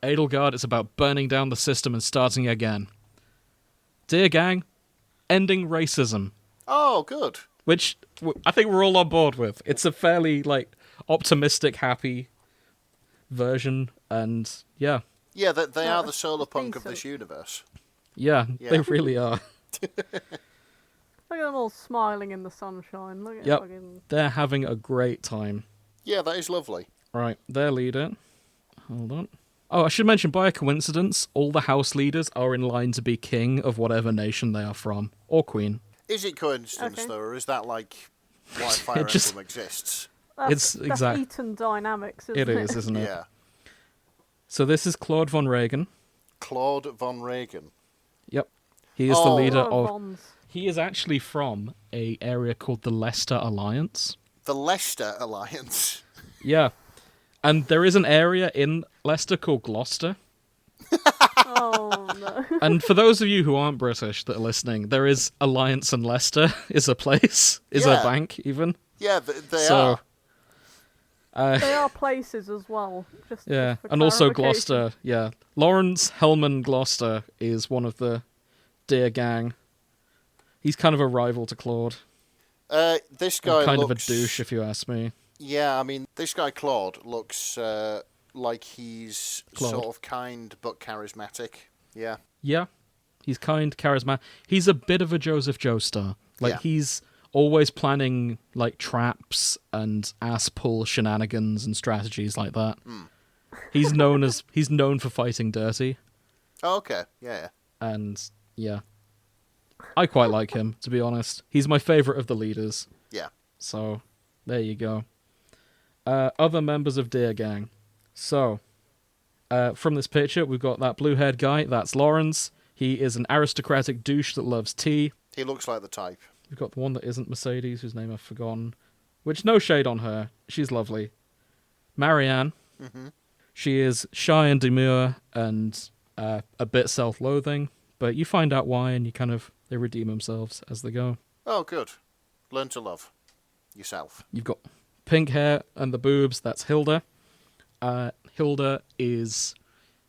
Edelgard, it's about burning down the system and starting again. Deer Gang, ending racism. Oh, good. Which I think we're all on board with. It's a fairly, like, optimistic, happy version, and yeah. Yeah, they Yeah, are the solar punk of decent. this universe. Yeah, Yeah. they really are. Look at them all smiling in the sunshine. Look at Yep. fucking... They're having a great time. Yeah, that is lovely. Right, their leader. Hold on. Oh, I should mention, by a coincidence, all the house leaders are in line to be king of whatever nation they are from, or queen. Is it coincidence, Okay. though, or is that like why Fire just- Emblem exists? It's That's exact- Eton dynamics, isn't It it? is, isn't it? Yeah. So this is Claude von Reagan. Claude von Reagan. Yep. He is the Oh. leader Lot of of... Vons. He is actually from a area called the Leicester Alliance. The Leicester Alliance. Yeah. And there is an area in Leicester called Gloucester. Oh no. And for those of you who aren't British that are listening, there is Alliance and Leicester is a place, is Yeah. a bank even. Yeah, they So, are. They are places as well. Yeah, Just for and also clarification. Gloucester, yeah. Lawrence Hellman Gloucester is one of the Deer Gang. He's kind of a rival to Claude. This guy Kind looks... of a douche, if you ask me. Yeah, I mean, this guy Claude looks like he's Claude. sort of kind but charismatic. Yeah. Yeah, he's kind, charismatic. He's a bit of a Joseph Joestar. Like, Yeah. he's always planning, like, traps and ass-pull shenanigans and strategies like that. He's known for fighting dirty, Oh, okay. Yeah. and, yeah. I quite like him, to be honest. He's my favourite of the leaders. Yeah. So, there you go. Other members of Deer Gang. So, from this picture, we've got that blue-haired guy. That's Lawrence. He is an aristocratic douche that loves tea. He looks like the type. We've got the one that isn't Mercedes, whose name I've forgotten. Which, no shade on her. She's lovely. Marianne. Mm-hmm. She is shy and demure and a bit self-loathing. But you find out why, and they redeem themselves as they go. Oh, good. Learn to love yourself. You've got pink hair and the boobs. That's Hilda. Hilda is...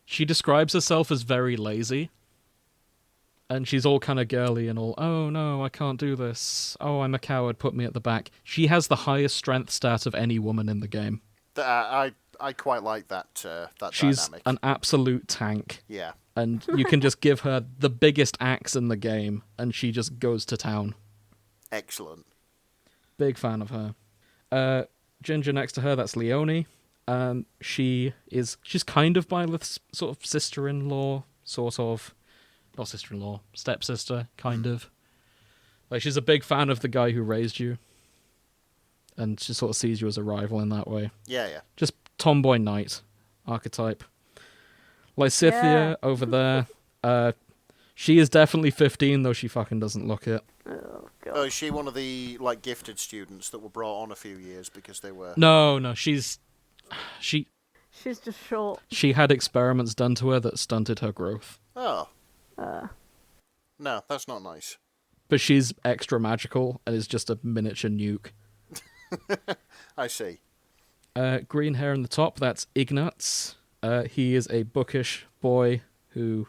She describes herself as very lazy. And she's all kind of girly and all, oh no, I can't do this. Oh, I'm a coward, put me at the back. She has the highest strength stat of any woman in the game. I quite like that She's dynamic. an absolute tank. Yeah. And you can just give her the biggest axe in the game, and she just goes to town. Excellent. Big fan of her. Ginger next to her, that's Leonie. She's kind of Byleth's sort of sister-in-law, sort of. Not sister-in-law, stepsister, kind of. Like, she's a big fan of the guy who raised you. And she sort of sees you as a rival in that way. Yeah. Just tomboy knight archetype. Lysithia Yeah. over there. She is definitely 15, though she fucking doesn't look it. Oh god. Oh, is she one of the gifted students that were brought on a few years because they were? No, she She's just short. had experiments done to her that stunted her growth. Oh. No, that's not nice. But she's extra magical and is just a miniature nuke. I see. Green hair in the top, that's Ignatz. He is a bookish boy who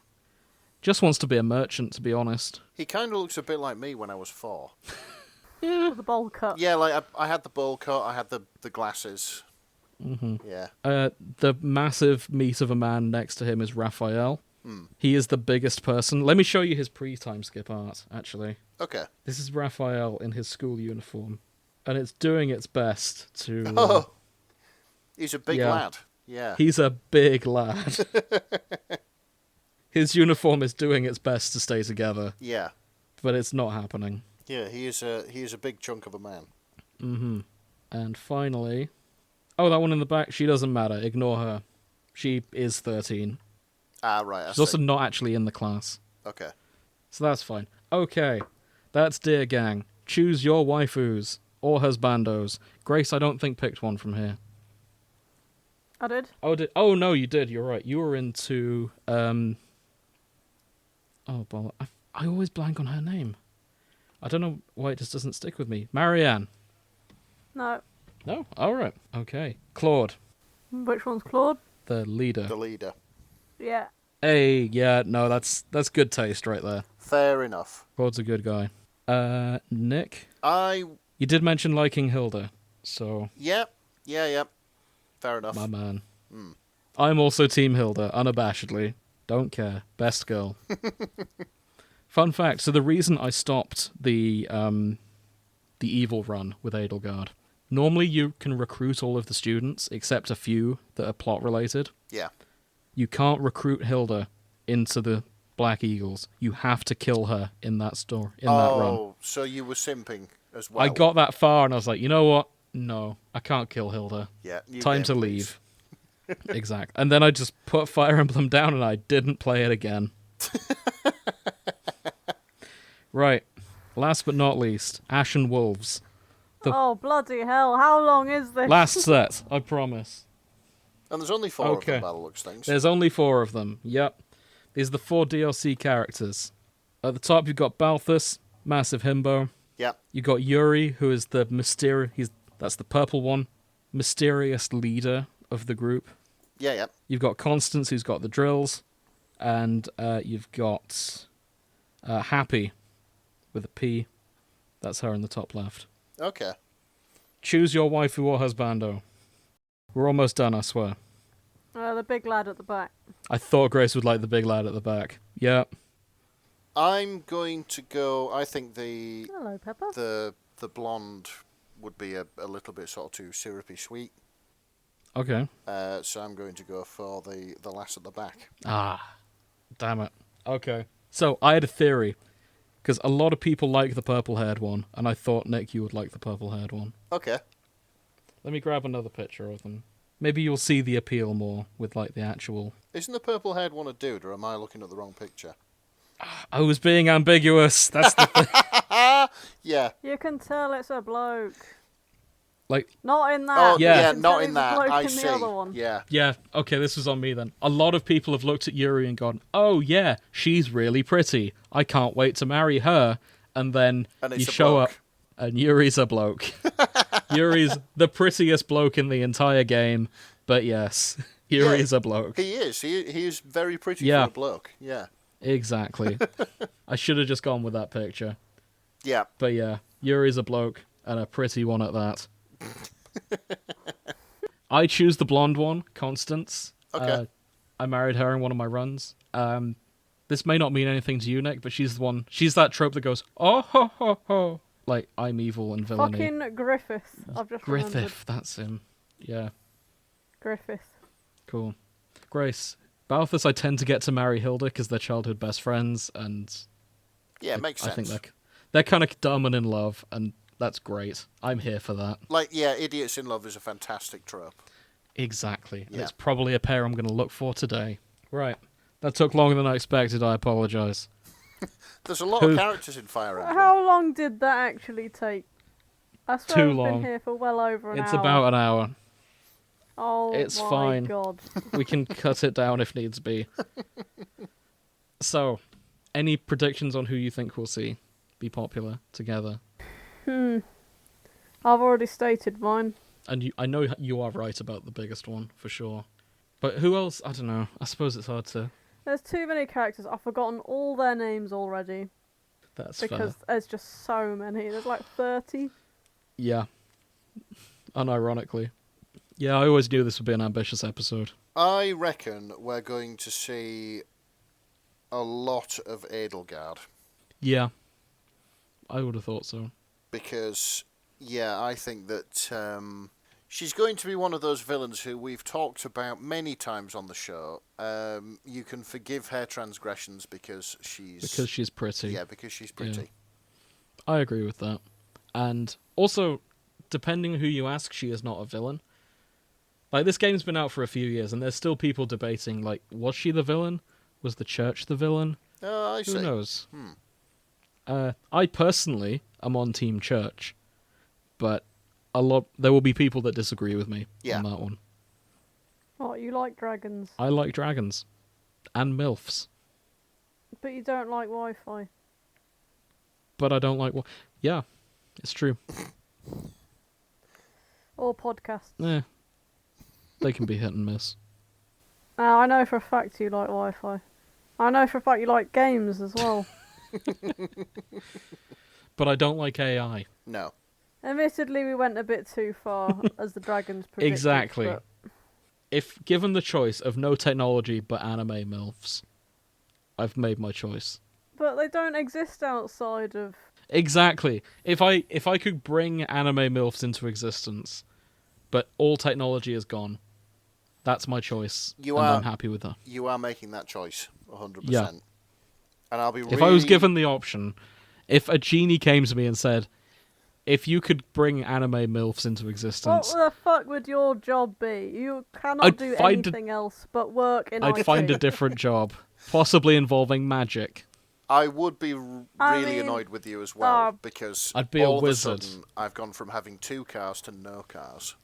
just wants to be a merchant, to be honest. He kind of looks a bit like me when I was 4. With the bowl cut. Yeah, like I had the bowl cut, I had the glasses. Mm-hmm. Yeah. The massive meat of a man next to him is Raphael. He is the biggest person. Let me show you his pre-time skip art, actually. Okay. This is Raphael in his school uniform. And it's doing its best to... Oh, he's a big yeah. lad. Yeah. He's a big lad. His uniform is doing its best to stay together, Yeah. but it's not happening. Yeah, he is a big chunk of a man. Mm-hmm. And finally... Oh, that one in the back, she doesn't matter. Ignore her. She is 13. Ah, right. She's also not actually in the class. Okay. So that's fine. Okay. That's Dear Gang. Choose your waifus. Or husbandos. Grace, I don't think, picked one from here. I did. Oh, no, you did. You're right. You were into... Oh, well, I always blank on her name. I don't know why it just doesn't stick with me. Marianne. No. No? Alright. Okay. Claude. Which one's Claude? The leader. The leader. Yeah. Hey, yeah, no, that's good taste right there. Fair enough. Claude's a good guy. Nick? You did mention liking Hilda, so... Yeah. Fair enough. My man. I'm also Team Hilda, unabashedly. Don't care. Best girl. Fun fact, so the reason I stopped the evil run with Edelgard, normally you can recruit all of the students, except a few that are plot-related. Yeah. You can't recruit Hilda into the Black Eagles. You have to kill her in that that run. Oh, so you were simping as well. I got that far and I was like, you know what? No, I can't kill Hilda. Yeah, Time to leave. Exactly. And then I just put Fire Emblem down and I didn't play it again. Right. Last but not least, Ashen Wolves. Oh, bloody hell. How long is this? Last set, I promise. And there's only 4 of them by the looks of things. There's only 4 of them. Yep. These are the 4 DLC characters. At the top, you've got Balthus, massive himbo. Yep. You got Yuri, who is the that's the purple one, mysterious leader of the group. Yeah. You've got Constance, who's got the drills, and you've got Happy with a P. That's her in the top left. Okay. Choose your waifu or husbando. We're almost done, I swear. The big lad at the back. I thought Grace would like the big lad at the back. Yeah. I'm going to go. I think the Hello, Pepper. the blonde would be a little bit sort of too syrupy sweet. Okay. So I'm going to go for the lass at the back. Ah, damn it. Okay. So I had a theory, because a lot of people like the purple-haired one, and I thought, Nick, you would like the purple-haired one. Okay. Let me grab another picture of them. Maybe you'll see the appeal more with, like, the actual... Isn't the purple-haired one a dude, or am I looking at the wrong picture? I was being ambiguous. That's the thing. Yeah. You can tell it's a bloke. Like... Not in that. Oh, Yeah. yeah, You can not tell in he's a that. bloke I in see. The other one. Yeah. Yeah, okay, this was on me then. A lot of people have looked at Yuri and gone, oh yeah, she's really pretty. I can't wait to marry her. And then And you it's a show bloke. up, and Yuri's a bloke. Yuri's the prettiest bloke in the entire game, but yes, Yuri's a bloke. He is. He is very pretty Yeah. for a bloke. Yeah. Exactly. I should have just gone with that picture. Yeah. But yeah, Yuri's a bloke, and a pretty one at that. I choose the blonde one, Constance. Okay. I married her in one of my runs. This may not mean anything to you, Nick, but she's the one. She's that trope that goes, oh ho ho ho, like I'm evil and villainy. Fucking Griffith. I've just remembered. Griffith, that's him. Yeah, Griffith. cool. Grace, Balthus, I tend to get to marry Hilda because they're childhood best friends, and Yeah, makes sense. I think they're kind of dumb and in love, and that's great. I'm here for that. Like, yeah, idiots in love is a fantastic trope. Exactly. And Yeah. it's probably a pair I'm going to look for today. Right. That took longer than I expected. I apologise. There's a lot of characters in Fire Emblem. How long did that actually take? I swear Too we've long. been here for well over an hour. It's about an hour. Oh it's my fine. god. We can cut it down if needs be. So, any predictions on who you think we'll see be popular together? I've already stated mine. And I know you are right about the biggest one, for sure. But who else? I don't know. I suppose it's hard to... There's too many characters. I've forgotten all their names already. That's Because fair. there's just so many. There's like 30. Yeah. Unironically. Yeah, I always knew this would be an ambitious episode. I reckon we're going to see a lot of Edelgard. Yeah. I would have thought so. Because, yeah, I think that she's going to be one of those villains who we've talked about many times on the show. You can forgive her transgressions because she's pretty. Yeah, because she's pretty. Yeah. I agree with that. And also, depending who you ask, she is not a villain. Like, this game's been out for a few years, and there's still people debating, like, was she the villain? Was the church the villain? Oh, I see. Who knows? I personally am on Team Church, but there will be people that disagree with me on that one. What, you like dragons? I like dragons. And MILFs. But you don't like Wi-Fi. But I don't like... Yeah, it's true. Or podcasts. Eh. They can be hit and miss. I know for a fact you like Wi-Fi. I know for a fact you like games as well. But I don't like AI. No. Admittedly, we went a bit too far as the dragons predicted. Exactly. But If given the choice of no technology but anime MILFs, I've made my choice. But they don't exist outside of... Exactly. If I could bring anime MILFs into existence, but all technology is gone, That's my choice. You and are- I'm happy with that. You are making that choice, 100%. Yeah. And I'll be If I was given the option, if a genie came to me and said, if you could bring anime MILFs into What existence, the fuck would your job be? You cannot I'd do find anything else but work in I'd IT. find a different job, possibly involving magic. I would be I really mean, annoyed with you as well, uh, because I'd be a all wizard. of a sudden I've gone from having 2 cars to no cars.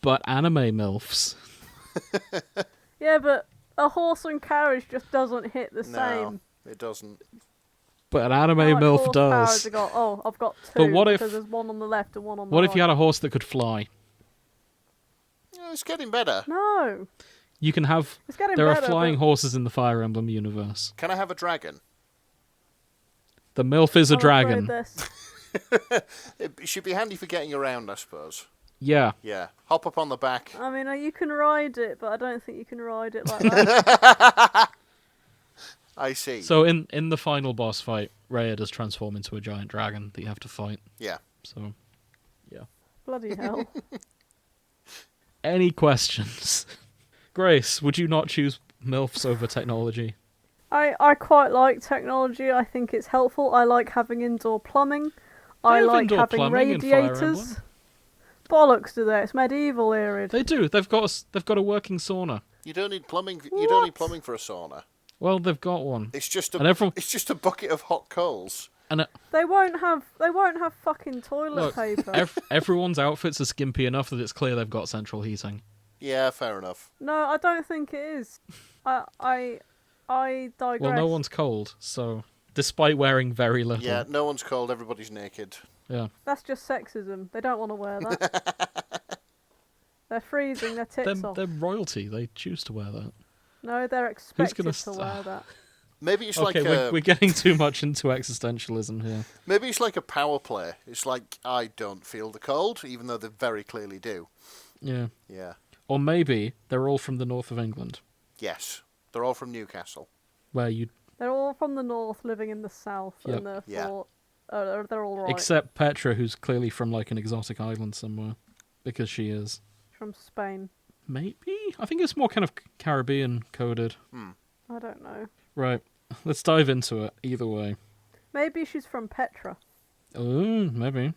But anime MILFs. Yeah, but a horse and carriage just doesn't hit the No, same. it doesn't. But an anime How much MILF horsepower has does. it got? Oh, I've got 2 But what if- because there's one on the left and one on the What right. if you had a horse that could fly? Yeah, it's getting better. No, You can have. it's getting There better. are flying but horses in the Fire Emblem universe. Can I have a dragon? The MILF is a I'm afraid dragon. this- It should be handy for getting around, I suppose. Yeah. Yeah. Hop up on the back. I mean, you can ride it, but I don't think you can ride it like that. I see. So in the final boss fight, Rhea does transform into a giant dragon that you have to fight. Yeah. So, yeah. Bloody hell. Any questions? Grace, would you not choose MILFs over technology? I quite like technology. I think it's helpful. I like having indoor plumbing. I have like indoor having plumbing in Fire radiators. Bollocks do they? It's medieval era. They do. They've got a working sauna. You don't need plumbing. You don't need What? plumbing for a sauna. Well, they've got one. It's just a. And everyone- It's just a bucket of hot coals. And They won't have fucking toilet look, paper. everyone's outfits are skimpy enough that it's clear they've got central heating. Yeah, fair enough. No, I don't think it is. I digress. Well, no one's cold, so despite wearing very little. Yeah, no one's cold. Everybody's naked. Yeah. That's just sexism. They don't want to wear that. They're freezing their tits off. They're royalty. They choose to wear that. No, they're expected gonna to wear that. Maybe it's Okay, like we're getting too much into existentialism here. maybe it's like a power play. It's like I don't feel the cold, even though they very clearly do. Yeah. Yeah. Or maybe they're all from the north of England, Yes. They're all from Newcastle. where you They're all from the north, living in the south, Yep. and therefore Yeah. they're all right. except Petra, who's clearly from like an exotic island somewhere, because she is. From Spain. Maybe I think it's more kind of Caribbean coded. I don't know. Right. Let's dive into it. Either way. Maybe she's from Petra. Oh, maybe.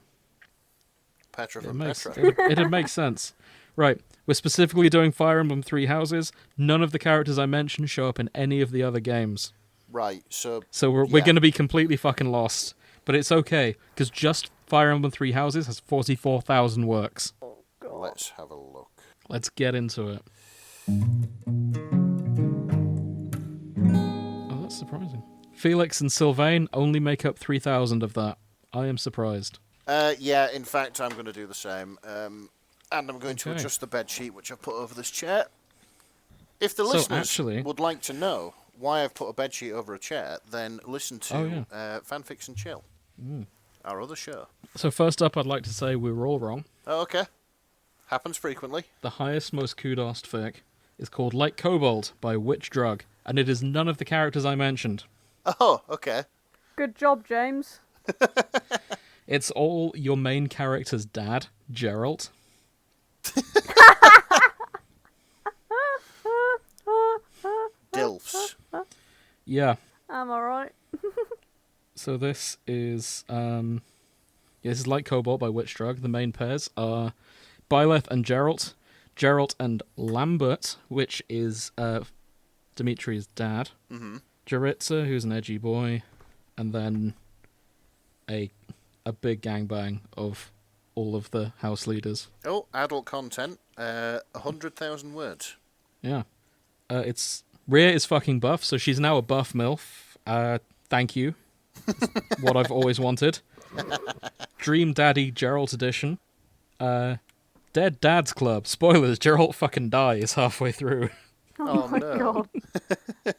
Petra It from makes Petra. it'd make sense. Right. We're specifically doing Fire Emblem Three Houses. None of the characters I mentioned show up in any of the other games. Right. So So we're Yeah. going to be completely fucking lost. But it's okay, because just Fire Emblem Three Houses has 44,000 works. Oh god. let's have a look. Let's get into it. Oh, that's surprising. Felix and Sylvain only make up 3,000 of that. I am surprised. Yeah. In fact, I'm going to do the same. And I'm going to Okay. adjust the bed sheet which I've put over this chair. If the So, listeners actually- would like to know why I've put a bed sheet over a chair, then listen to Oh, yeah. Fanfics and Chill, our other show. So first up, I'd like to say we were all wrong. Oh, okay. Happens frequently. The highest, most kudos fic is called Like Kobold by Witch Drug, and it is none of the characters I mentioned. Oh, okay. Good job, James. It's all your main character's dad, Geralt. Dilfs. Yeah. Am I right? So this is this is Like Cobalt by Witch Drug. The main pairs are Byleth and Geralt. Geralt and Lambert, which is Dimitri's dad. Mm-hmm. Jaritza, who's an edgy boy, and then a big gangbang of all of the house leaders. Oh, adult content. 100,000 words. Yeah. Rhea is fucking buff, so she's now a buff MILF. Thank you. It's what I've always wanted. Dream Daddy Geralt edition. Dead Dad's Club. Spoilers, Geralt fucking dies halfway through. Oh, my no. god.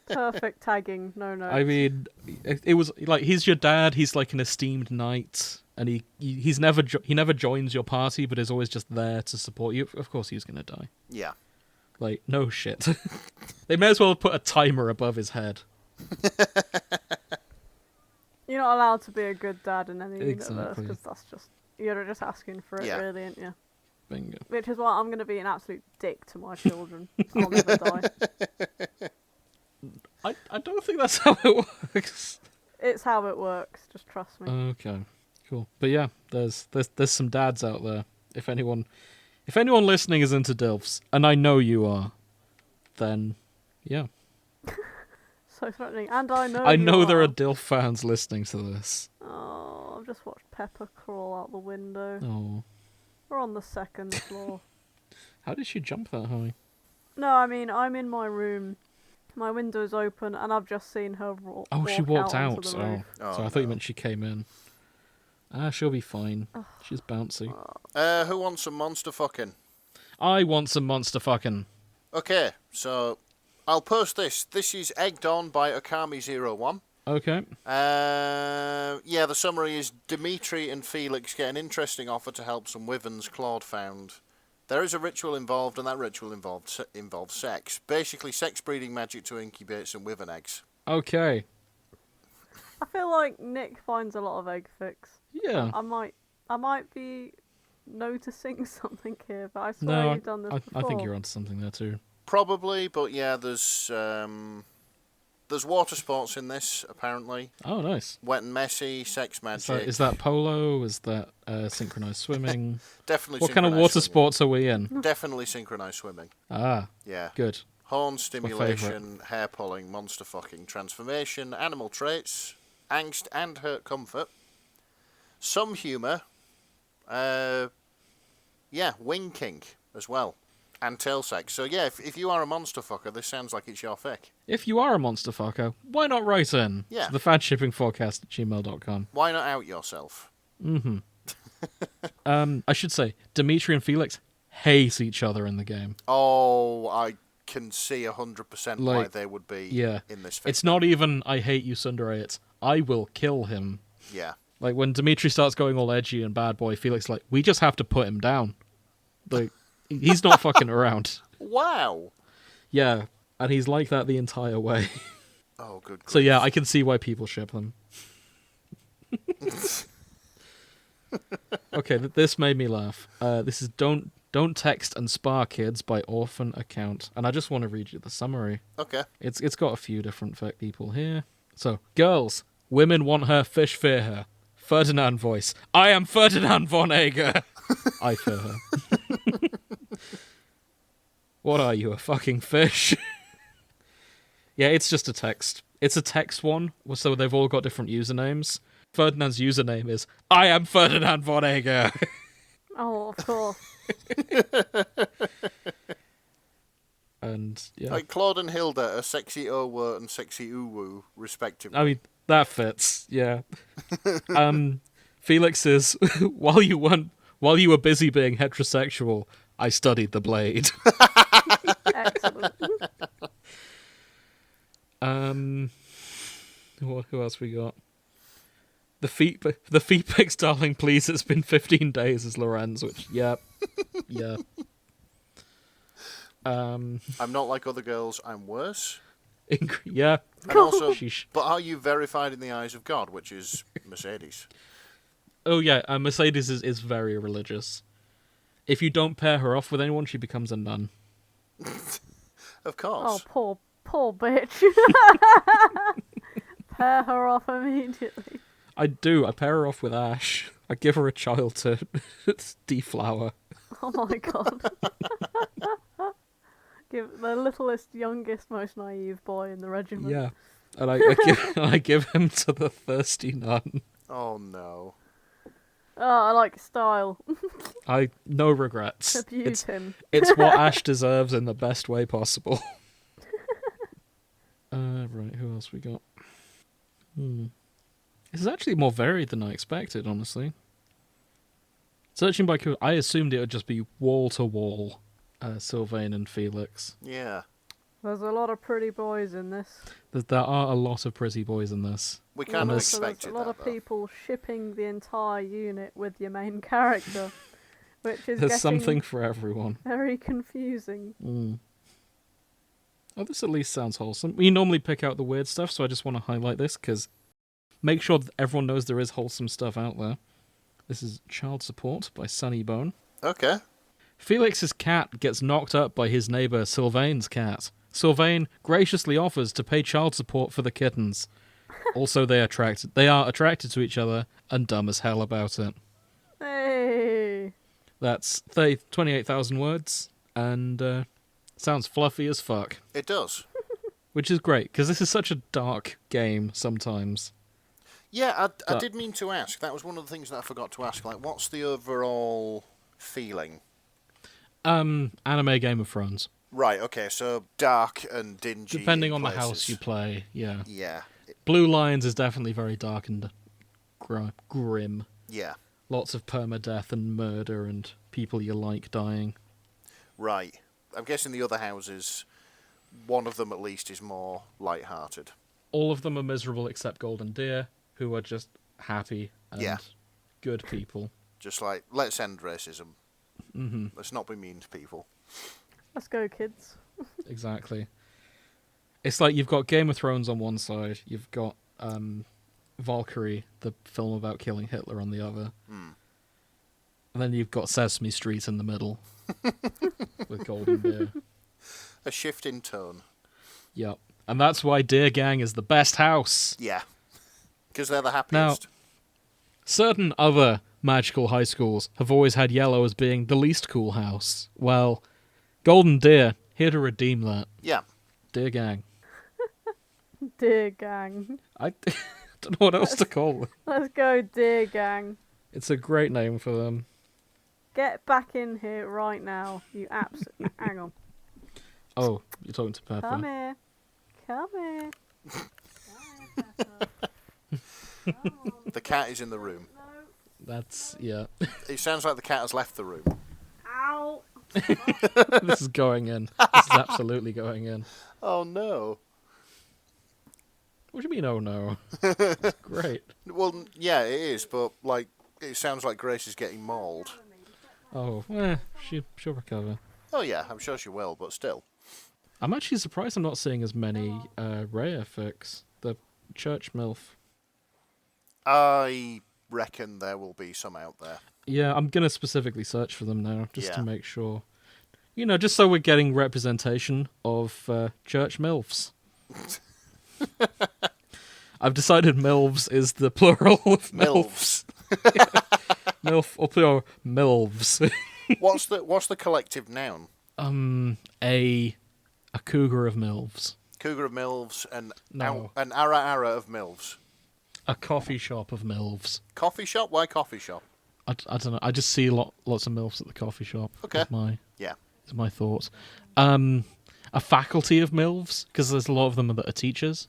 Perfect tagging. No. I mean, it was like, he's your dad, he's like an esteemed knight, and he never joins your party, but is always just there to support you. Of course he's gonna die. Yeah. Like, no shit. They may as well have put a timer above his head. You're not allowed to be a good dad in any universe Exactly. because that's just you're just asking for it, Yeah. really, aren't you? Bingo. Which is why I'm going to be an absolute dick to my children. I'll never die. I don't think that's how it works. It's how it works. Just trust me. Okay, cool. But yeah, there's some dads out there. If anyone listening is into DILFs, and I know you are, then yeah. So threatening. And I know I know there are are DILF fans listening to this. Oh, I've just watched Pepper crawl out the window. Oh, We're on the second floor. how did she jump that high? No, I mean, I'm in my room. My window's open, and I've just seen her walk She walked onto out. the Oh, roof. so I thought you meant she came in. She'll be fine. She's bouncy. Who wants some monster fucking? I want some monster fucking. Okay, so I'll post this. This is egged on by Okami01. Okay. Yeah, the summary is Dimitri and Felix get an interesting offer to help some wyverns Claude found. There is a ritual involved, and that ritual involves sex. Basically, sex breeding magic to incubate some wyvern eggs. Okay. I feel like Nick finds a lot of egg fix. Yeah. I might be noticing something here, but I swear you've done this before. I think you're onto something there too. Probably, but yeah, there's water sports in this, apparently. Oh, nice. Wet and messy, sex magic. Is that polo? Is that synchronized swimming? Definitely. What kind of water sports are we in? Definitely synchronized swimming. Ah, yeah. Good. Horn stimulation, hair pulling, monster fucking, transformation, animal traits, angst and hurt comfort, some humour, wing kink as well, and tail sex. So yeah, if you are a monster fucker, this sounds like it's your fic. If you are a monster fucker, why not write in? Yeah. To the fanshippingforecast@gmail.com. Why not out yourself? Mm-hmm. I should say, Dimitri and Felix hate each other in the game. Oh, I can see 100% why they would be in this fic. It's not even, I hate you, Sundere, it's, I will kill him. Yeah. Like, when Dimitri starts going all edgy and bad boy, Felix like, we just have to put him down. Like, he's not fucking around. Wow. Yeah, and he's like that the entire way. Oh, good grief. So yeah, I can see why people ship them. Okay, this made me laugh. This is Don't Text and Spar Kids by Orphan Account. And I just want to read you the summary. Okay. It's got a few different people here. So, girls, women want her, fish fear her. Ferdinand voice. I am Ferdinand von Ager. I fear her. What are you, a fucking fish? Yeah, it's just a text. It's a text one, so they've all got different usernames. Ferdinand's username is, I am Ferdinand von Ager. Oh, of course. And, yeah. Like Claude and Hilda are sexy Owo and sexy Uwu, respectively. I mean, that fits, yeah. Felix is, while you were busy being heterosexual, I studied the blade. Excellent. Who else we got? The feet pics, darling, please. It's been 15 days as Lorenz, which, yeah. I'm not like other girls, I'm worse. Yeah. And also, Sheesh. but are you verified in the eyes of God, which is Mercedes? Oh, yeah, Mercedes is very religious. If you don't pair her off with anyone, she becomes a nun. Of course. Oh, poor bitch. Pair her off immediately. I do. I pair her off with Ash. I give her a child to deflower. Oh my god. Give the littlest, youngest, most naive boy in the regiment. Yeah. And I give him to the thirsty nun. Oh no. Oh, I like style. No regrets. Abuse him. It's what Ash deserves in the best way possible. Right, who else we got? This is actually more varied than I expected, honestly. Searching by I assumed it would just be wall to wall, Sylvain and Felix. Yeah. There's a lot of pretty boys in this. There are a lot of pretty boys in this. We kind of There's expected a lot that, of people shipping the entire unit with your main character, which is There's getting something for everyone. very confusing. Oh, this at least sounds wholesome. We normally pick out the weird stuff, so I just want to highlight this, because make sure that everyone knows there is wholesome stuff out there. This is Child Support by Sunny Bone. Okay. Felix's cat gets knocked up by his neighbour Sylvain's cat. Sylvain graciously offers to pay child support for the kittens. Also, they are attracted to each other and dumb as hell about it. Hey. That's 28,000 words, and sounds fluffy as fuck. It does. Which is great, because this is such a dark game sometimes. Yeah, I did mean to ask. That was one of the things that I forgot to ask. Like, what's the overall feeling? Anime Game of Thrones. Right, okay, so dark and dingy. Depending on places. the house you play, yeah. Yeah. Blue Lions is definitely very dark and grim. Yeah. Lots of permadeath and murder and people you like dying. Right. I'm guessing the other houses, one of them at least, is more light-hearted. All of them are miserable except Golden Deer, who are just happy and good people. Just like, let's end racism. Mm-hmm. Let's not be mean to people. Let's go, kids. Exactly. It's like you've got Game of Thrones on one side, you've got Valkyrie, the film about killing Hitler, on the other. Mm. And then you've got Sesame Street in the middle with Golden Deer. A shift in tone. Yep. And that's why Deer Gang is the best house. Yeah. Because they're the happiest. Certain other magical high schools have always had Yellow as being the least cool house. Well, Golden Deer, here to redeem that. Yeah. Deer Gang. Dear gang. I don't know what else to call them. Let's go, dear gang. It's a great name for them. Get back in here right now. You hang on. Oh, you're talking to Pepper. Come here. Come here. The cat is in the room. That's, yeah. It sounds like the cat has left the room. Ow. This is going in. This is absolutely going in. Oh, no. What do you mean, oh no? It's great. Well, yeah, it is, but, like, it sounds like Grace is getting mauled. Oh, she'll recover. Oh, yeah, I'm sure she will, but still. I'm actually surprised I'm not seeing as many Rhea fics. The church MILF. I reckon there will be some out there. Yeah, I'm going to specifically search for them now, just to Yeah. make sure. You know, just so we're getting representation of church MILFs. I've decided Milves is the plural of MILFs. MILF, or plural, Milves. What's the collective noun? A cougar of Milves. Cougar of Milves and No. an Ara of Milves. A coffee shop of Milves. Coffee shop? Why coffee shop? I don't know. I just see lots of MILFs at the coffee shop. Okay. Is my thoughts. A faculty of Milves, because there's a lot of them that are teachers.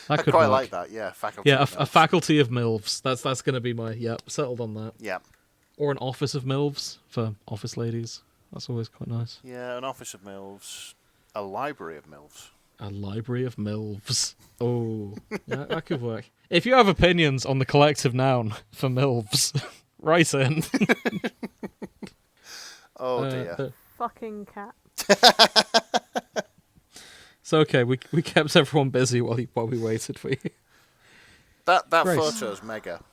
I Could quite work. like that, yeah. Faculty Yeah, of a Milves. faculty of Milves. That's going to be my, settled on that. Yeah. Or an office of Milves for office ladies. That's always quite nice. Yeah, an office of Milves. A library of Milves. A library of Milves. Oh, yeah, that could work. If you have opinions on the collective noun for Milves, write in. Oh, dear. Fucking cat. So okay, we kept everyone busy while we waited for you. That Grace. photo's mega.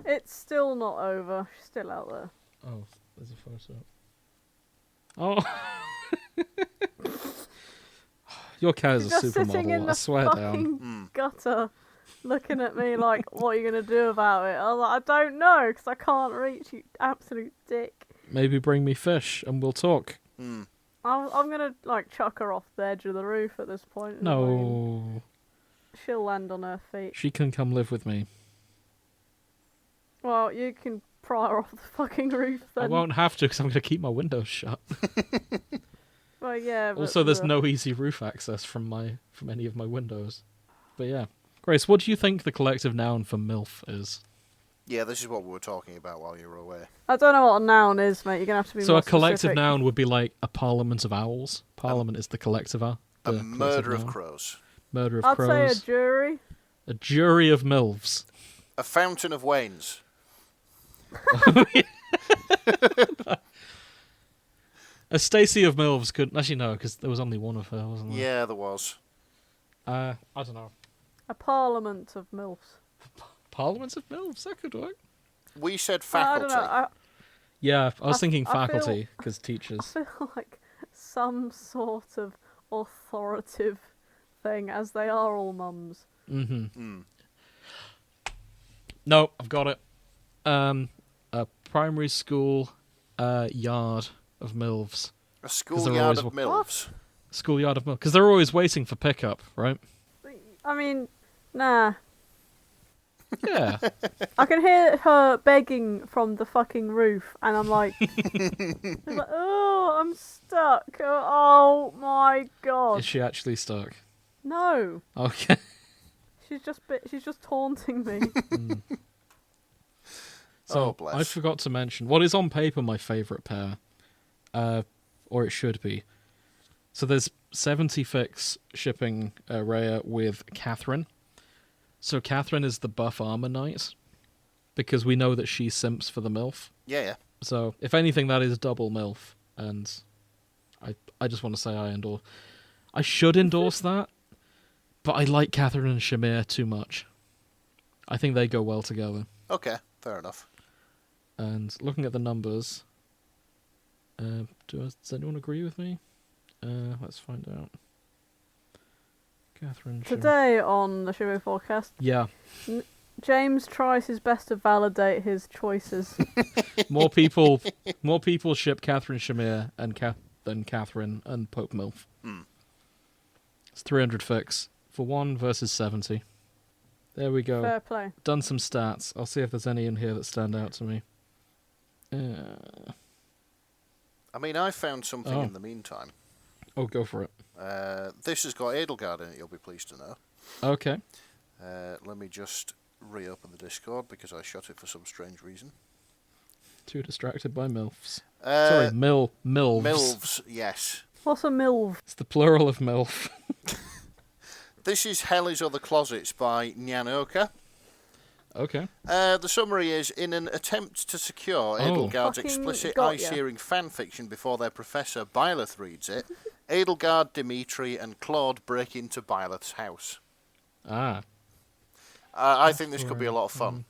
It's still not over. She's still out there. Oh, there's a photo. Oh. Your cat is She's a just sitting in supermodel, the I swear fucking down. gutter, looking at me like, "What are you gonna do about it?" I was like, "I don't know, because I can't reach you, absolute dick." Maybe bring me fish and we'll talk. I'm gonna like chuck her off the edge of the roof at this point. No. She'll land on her feet. She can come live with me. Well, you can pry her off the fucking roof then. I won't have to because I'm going to keep my windows shut. Well, yeah. But Also, there's no easy roof access from any of my windows. But yeah. Grace, what do you think the collective noun for MILF is? Yeah, this is what we were talking about while you were away. I don't know what a noun is, mate. You're gonna have to be So more a collective specific. noun would be like a parliament of owls. Parliament is the collective. A collective murder of noun. crows. Murder of I'd crows. say a jury. A jury of MILFs. A fountain of Waynes. A Stacey of MILFs could actually no, because there was only one of her, wasn't there? Yeah, there was. I don't know. A parliament of MILFs. Parliament of MILFs, that could work. We said I faculty. don't know. Yeah, I was thinking I feel- faculty, because I teachers. feel like some sort of authoritative thing, as they are all mums. Mm-hmm. No, I've got it. A primary school yard of Milves. A they're schoolyard always of Milves. Schoolyard of Milves. Because they're always waiting for pickup, right? I mean, nah. Yeah. I can hear her begging from the fucking roof, and I'm like, she's like, oh, I'm stuck. Oh my god. Is she actually stuck? No, Okay. she's just taunting me. So, Oh, bless. I forgot to mention, what is on paper my favourite pair, or it should be. So there's 70 fix shipping Rhea with Catherine. So Catherine is the buff armor knight, because we know that she simps for the MILF. Yeah. So, if anything, that is double MILF, and I just want to say I should endorse that, but I like Catherine and Shamir too much. I think they go well together. Okay, fair enough. And looking at the numbers, does anyone agree with me? Let's find out. Catherine Shamir. Today on the Shibu forecast, Yeah. James tries his best to validate his choices. More people ship Catherine Shamir than Catherine and Pope MILF. It's 300 fix for 1 versus 70. There we go. Fair play. Done some stats. I'll see if there's any in here that stand out to me. I mean, I found something in the meantime. Oh, go for it. This has got Edelgard in it, you'll be pleased to know. Okay. Let me just reopen the Discord because I shut it for some strange reason. Too distracted by MILFs. Uh, Sorry, Milves. Milves, yes. What's a milv? It's the plural of MILF. This is Hell is Other Closets by Nyanoka. Okay. The summary is, in an attempt to secure Edelgard's Fucking explicit got ya. eye-searing fanfiction before their professor Byleth reads it, Edelgard, Dimitri and Claude break into Byleth's house. Ah. I think this could be a lot of fun.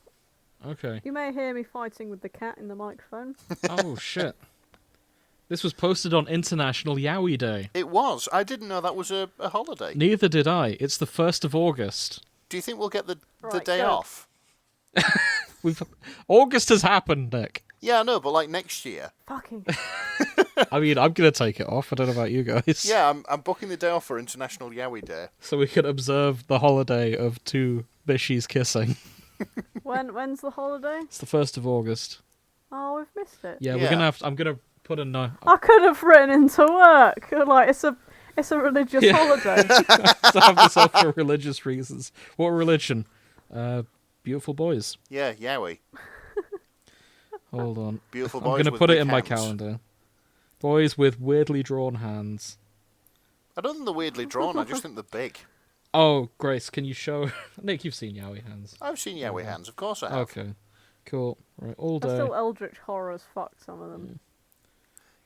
Okay. You may hear me fighting with the cat in the microphone. Oh, shit. This was posted on International Yowie Day. It was. I didn't know that was a holiday. Neither did I. It's the 1st of August. Do you think we'll get the Right, day go. off? August has happened, Nick. Yeah, I know, but like next year. Fucking. I mean, I'm going to take it off. I don't know about you guys. Yeah, I'm booking the day off for International Yowie Day. So we can observe the holiday of two bishies kissing. When's the holiday? It's the 1st of August. Oh, we've missed it. Yeah, Yeah. we're going to I'm going to put a note. I could have written into work. Like it's a religious Yeah. holiday. to have this off for religious reasons. What religion? Beautiful boys. Yeah, Yowie. Hold on. Beautiful I'm boys going to with put it big in my hands. calendar. Boys with weirdly drawn hands. I don't think they're weirdly drawn, I just think they're big. Oh, Grace, can you show... Nick, you've seen Yowie hands. I've seen Yowie hands, of course I have. Okay. Cool. Right, all They're day. still eldritch horror as fuck, some of them.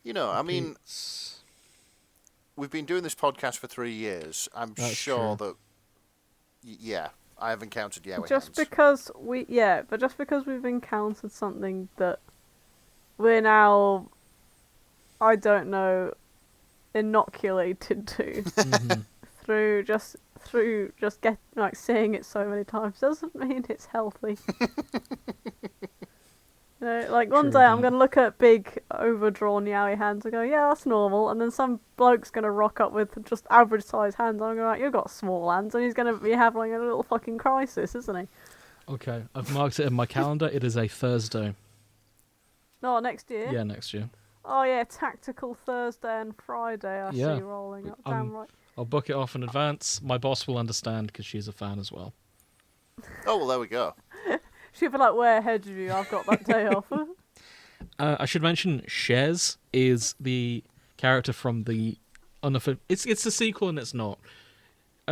You know, I mean, It's- we've been doing this podcast for 3 years. I'm That's sure true. that, yeah, I have encountered Yowie Just hands. because but just because we've encountered something that we're now, I don't know, inoculated to Mhm. through just seeing it so many times doesn't mean it's healthy. You know, like one True day I'm that. gonna look at big overdrawn yowie hands and go, yeah, that's normal, and then some bloke's gonna rock up with just average sized hands. I'm gonna be like, you've got small hands, and he's gonna be having a little fucking crisis, isn't he? Okay, I've marked it in my calendar. It is a Thursday. No, next year. Yeah, next year. Oh yeah, tactical Thursday and Friday. I Yeah. see rolling up. Damn right. I'll book it off in advance. My boss will understand because she's a fan as well. Oh, well, there we go. She'd be like, way ahead of you. I've got that day off. I should mention Shez is the character from the unofficial... It's a sequel and it's not.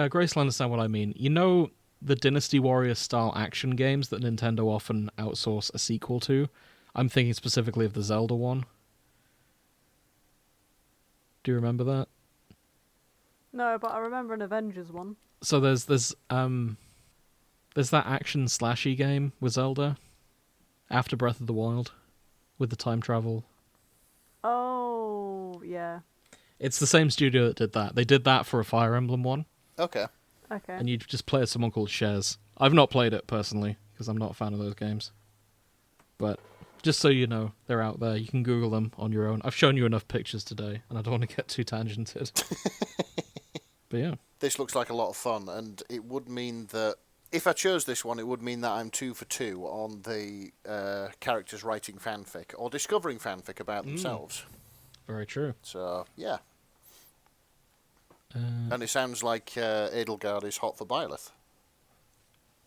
Grace will understand what I mean. You know the Dynasty Warrior style action games that Nintendo often outsource a sequel to? I'm thinking specifically of the Zelda one. Do you remember that? No, but I remember an Avengers one. So there's that action slashy game with Zelda after Breath of the Wild. with the time travel. Oh, yeah. It's the same studio that did that. They did that for a Fire Emblem one, Okay. Okay. and you just play as someone called Shez. I've not played it personally, because I'm not a fan of those games. But just so you know, they're out there. You can Google them on your own. I've shown you enough pictures today, and I don't want to get too tangented. But yeah. This looks like a lot of fun, and it would mean that if I chose this one, it would mean that I'm 2 for 2 on the characters writing fanfic or discovering fanfic about themselves. Very true. So, yeah. And it sounds like Edelgard is hot for Byleth.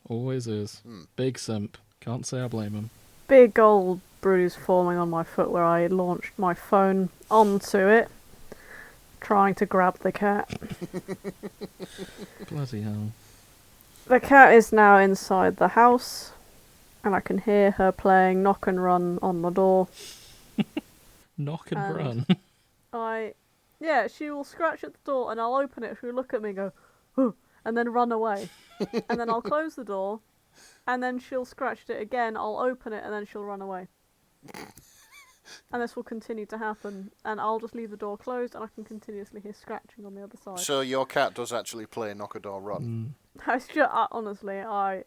Always is. Big simp. Can't say I blame him. Big old bruise forming on my foot where I launched my phone onto it, trying to grab the cat. Bloody hell. The cat is now inside the house, and I can hear her playing knock and run on the door. Knock and run. Yeah, she will scratch at the door, and I'll open it. She'll look at me and go, "Huh," and then run away. And then I'll close the door, and then she'll scratch at it again. I'll open it, and then she'll run away. And this will continue to happen, and I'll just leave the door closed, and I can continuously hear scratching on the other side. So your cat does actually play knock a door run. It's just, honestly, I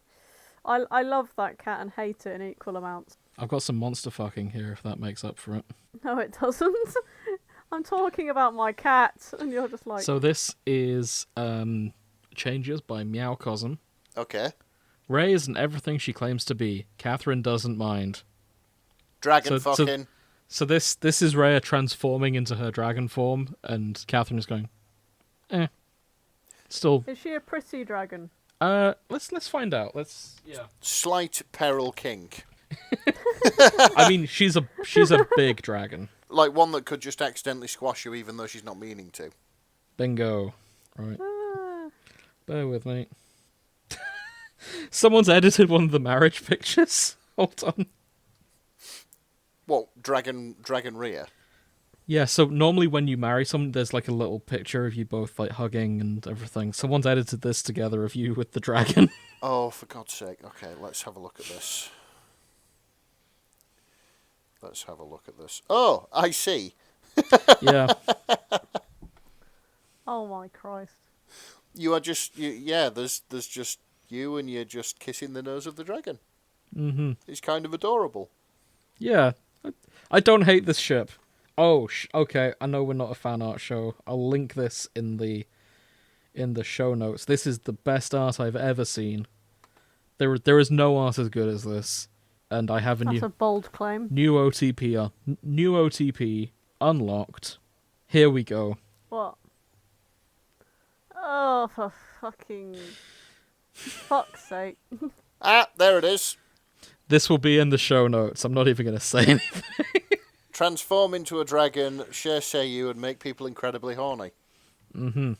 love that cat and hate it in equal amounts. I've got some monster fucking here, if that makes up for it. No, it doesn't. I'm talking about my cat, and you're just like... So this is Changes by Meowcosm. Okay. Ray isn't everything she claims to be. Catherine doesn't mind. Dragon fucking. So this is Rhea transforming into her dragon form, and Catherine is going, Still. Is she a pretty dragon? Let's find out. Slight peril kink. I mean, she's a big dragon. Like one that could just accidentally squash you even though she's not meaning to. Bingo. Right. Bear with me. Someone's edited one of the marriage pictures. Hold on. What, Dragon Rhea? Yeah, so normally when you marry someone, there's like a little picture of you both like hugging and everything. Someone's edited this together of you with the dragon. Oh, for God's sake. Okay, let's have a look at this. Oh, I see. Yeah. Oh my Christ. You are just... there's just you and you're just kissing the nose of the dragon. Mm-hmm. It's kind of adorable. Yeah. I don't hate this ship. Oh, okay. I know we're not a fan art show. I'll link this in the show notes. This is the best art I've ever seen. There is no art as good as this, and I have That's a bold claim. new OTP unlocked. Here we go. What? Oh, for fuck's sake. Ah, there it is. This will be in the show notes. I'm not even going to say anything. Transform into a dragon, share say you, and make people incredibly horny. Mm-hmm.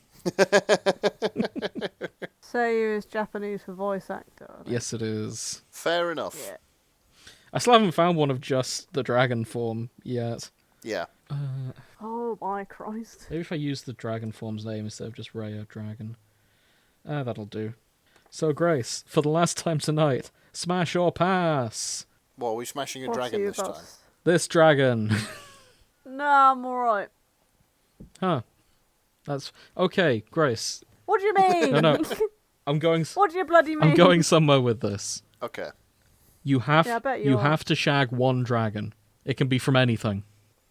Seiyu is Japanese for voice actor. Yes, it is. Fair enough. Yeah. I still haven't found one of just the dragon form yet. Yeah. Oh my Christ. Maybe if I use the dragon form's name instead of just Rhea Dragon. That'll do. So, Grace, for the last time tonight, smash or pass? What, are we smashing a What's dragon you this time? got? This dragon. Nah, I'm alright. Huh. That's... Okay, Grace. What do you mean? No. I'm going... What do you bloody mean? I'm going somewhere with this. Okay. You have Yeah, I bet you you are. have to shag one dragon. It can be from anything,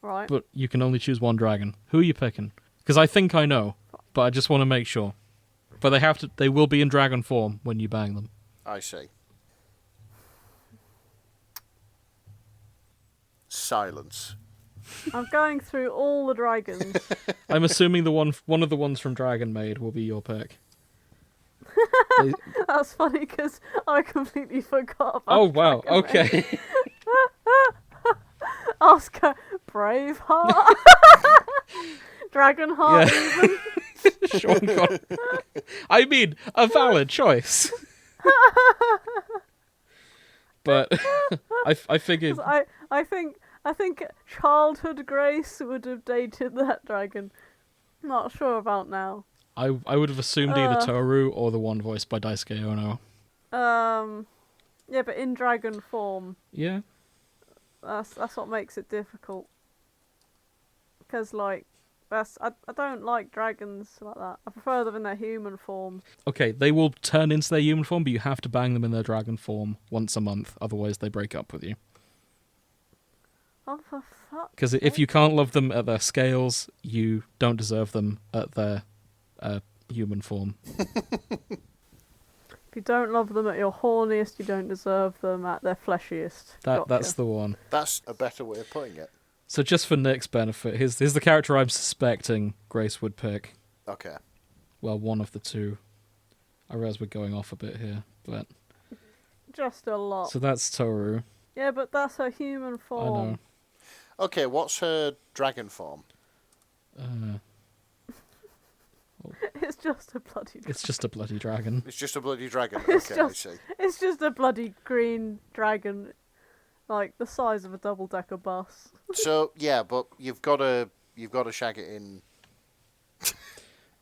Right. but you can only choose one dragon. Who are you picking? Because I think I know, but I just want to make sure. But they will be in dragon form when you bang them. I see. Silence. I'm going through all the dragons. I'm assuming one of the ones from Dragon Maid will be your pick. That's funny because I completely forgot about Oh wow, Dragon Maid. okay. Oscar, Braveheart, Dragonheart. Yeah. Even. Sean Connery. I mean, a valid choice. But I figured 'Cause I think childhood Grace would have dated that dragon. Not sure about now. I would have assumed either Toru or the one voiced by Daisuke Ono. Yeah, but in dragon form. Yeah. That's what makes it difficult. Because I don't like dragons like that. I prefer them in their human form. Okay, they will turn into their human form, but you have to bang them in their dragon form once a month. Otherwise, they break up with you. Oh, for fuck's Because if you can't love them at their scales, you don't deserve them at their human form. If you don't love them at your horniest, you don't deserve them at their fleshiest. That's the one. That's a better way of putting it. So just for Nick's benefit, here's the character I'm suspecting Grace would pick. Okay. Well, one of the two. I realize we're going off a bit here, but... Just a lot. So that's Toru. Yeah, but that's her human form. I know. Okay, what's her dragon form? It's just a bloody dragon. It's just a bloody dragon. It's just a bloody dragon. It's Okay, I just- see. It's just a bloody green dragon, like the size of a double-decker bus. So yeah, but you've got to shag it in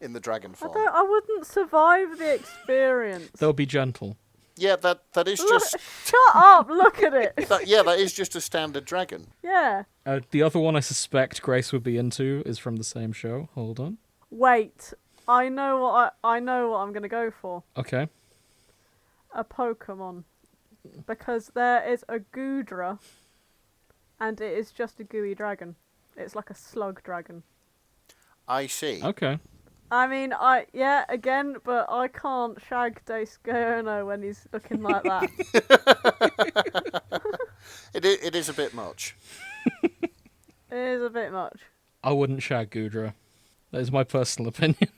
in the dragon form. I wouldn't survive the experience. They'll be gentle. Yeah, that is Look, just shut up! Look at it. that is just a standard dragon. Yeah. The other one I suspect Grace would be into is from the same show. Hold on. Wait, I know what I'm gonna go for. Okay. A Pokemon, because there is a Goodra, and it is just a gooey dragon. It's like a slug dragon. I see. Okay. I mean, again, but I can't shag Daisuke when he's looking like that. It is a bit much. It is a bit much. I wouldn't shag Gudra. That is my personal opinion.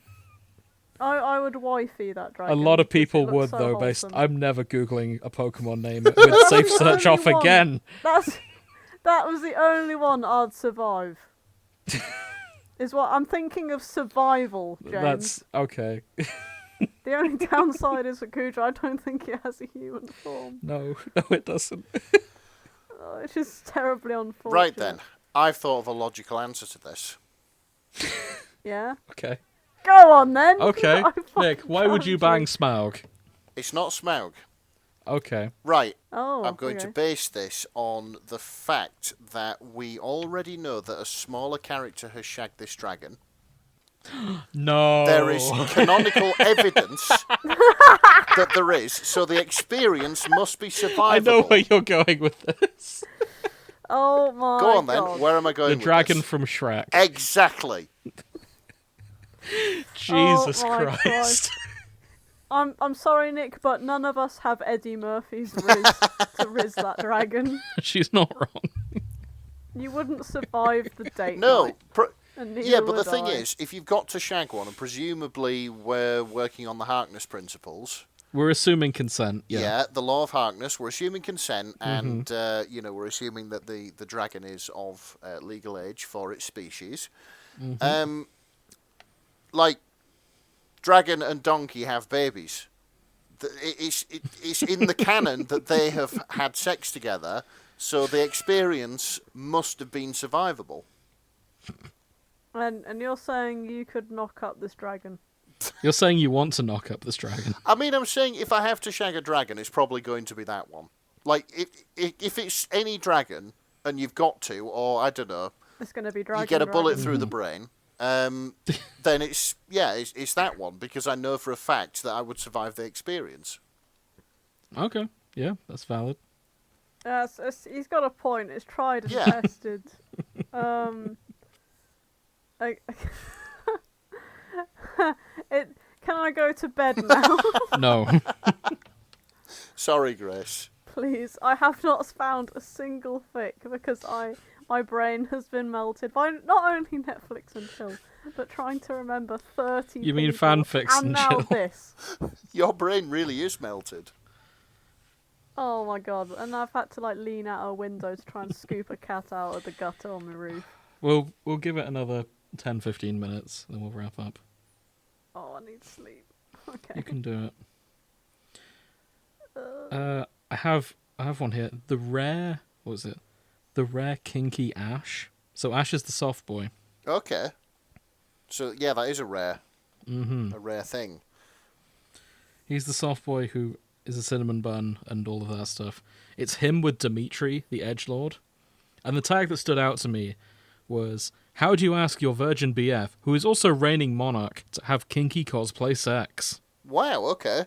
I would wifey that A dragon. lot of because it people looks would, so though. wholesome. I'm never Googling a Pokemon name with safe the search only off one. again. That was the only one I'd survive. Is what I'm thinking of survival, James. That's okay. The only downside is that Goodra, I don't think it has a human form. No, it doesn't. Oh, it's just terribly unfortunate. Right then, I've thought of a logical answer to this. Yeah? Okay. Go on then! Okay. I fucking Nick, why would you bang challenge Smaug? It's not Smaug. Okay. Right, Oh, I'm going to okay. base this on the fact that we already know that a smaller character has shagged this dragon. No. There is canonical evidence that there is, so the experience must be survivable. I know where you're going with this. Oh my Go on god. then, where am I going The with dragon this? from Shrek. Exactly. Jesus Oh my Christ. I'm sorry, Nick, but none of us have Eddie Murphy's riz to riz that dragon. She's not wrong. You wouldn't survive the date No, night, and neither yeah, but the would thing I. is, if you've got to shag one, and presumably we're working on the Harkness principles, We're assuming consent. Yeah. the law of Harkness, we're assuming consent, and we're assuming that the dragon is of legal age for its species. Like, dragon and donkey have babies. It's in the canon that they have had sex together, so the experience must have been survivable. And you're saying you could knock up this dragon? You're saying you want to knock up this dragon. I mean, I'm saying if I have to shag a dragon, it's probably going to be that one. Like, if it's any dragon, and you've got to, or I don't know, It's going to be dragon. you get a bullet dragon. through the brain, then it's that one, because I know for a fact that I would survive the experience. Okay. Yeah, that's valid. He's got a point. It's tried and Yeah. tested. I- Can I go to bed now, No. Sorry, Grace. please? I have not found a single fic because my brain has been melted by not only Netflix and chill, but trying to remember 30. You mean people, fanfics and now chill. this. Your brain really is melted. Oh my god! And I've had to lean out a window to try and scoop a cat out of the gutter on the roof. We'll give it another 10-15 minutes, then we'll wrap up. Oh, I need sleep. Okay. You can do it. I have one here. The rare kinky Ash. So Ash is the soft boy. Okay. So yeah, that is a rare thing. He's the soft boy who is a cinnamon bun and all of that stuff. It's him with Dimitri, the edgelord. And the tag that stood out to me was, how do you ask your virgin BF, who is also reigning monarch, to have kinky cosplay sex? Wow, okay.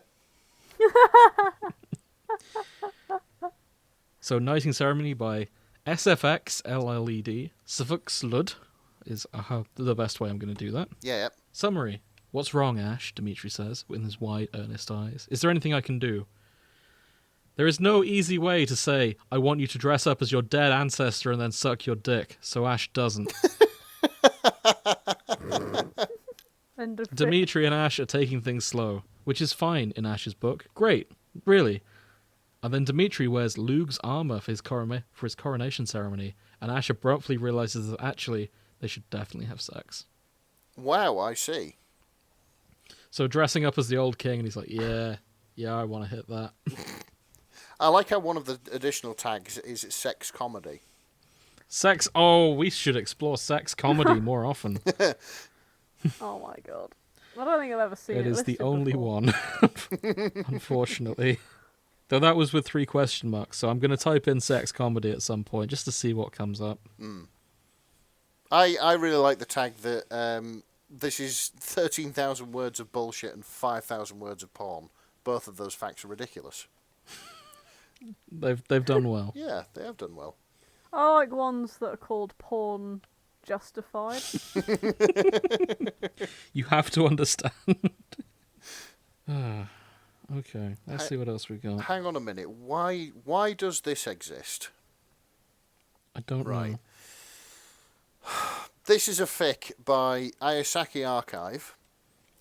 So, Knighting Ceremony by SFX LLED. Slud is the best way I'm going to do that. Yeah. Summary. What's wrong, Ash? Dimitri says, with his wide, earnest eyes. Is there anything I can do? There is no easy way to say, I want you to dress up as your dead ancestor and then suck your dick, so Ash doesn't. End of Dimitri and Ash are taking things slow, which is fine in Ash's book. Great, really. And then Dimitri wears Luke's armor for his coronation ceremony, and Ash abruptly realizes that actually they should definitely have sex. Wow, I see. So dressing up as the old king, and he's like, yeah, I want to hit that. I like how one of the additional tags is sex comedy. Sex, oh, we should explore sex comedy more often. Oh my god. I don't think I've ever seen it. It is the listed only before. one, unfortunately. Though that was with 3 question marks, so I'm going to type in sex comedy at some point just to see what comes up. I really like the tag that this is 13,000 words of bullshit and 5,000 words of porn. Both of those facts are ridiculous. They've done well. Yeah, they have done well. I like ones that are called porn justified. You have to understand. Okay, let's see what else we got. Hang on a minute. Why does this exist? I don't Right. know. This is a fic by Ayasaki Archive.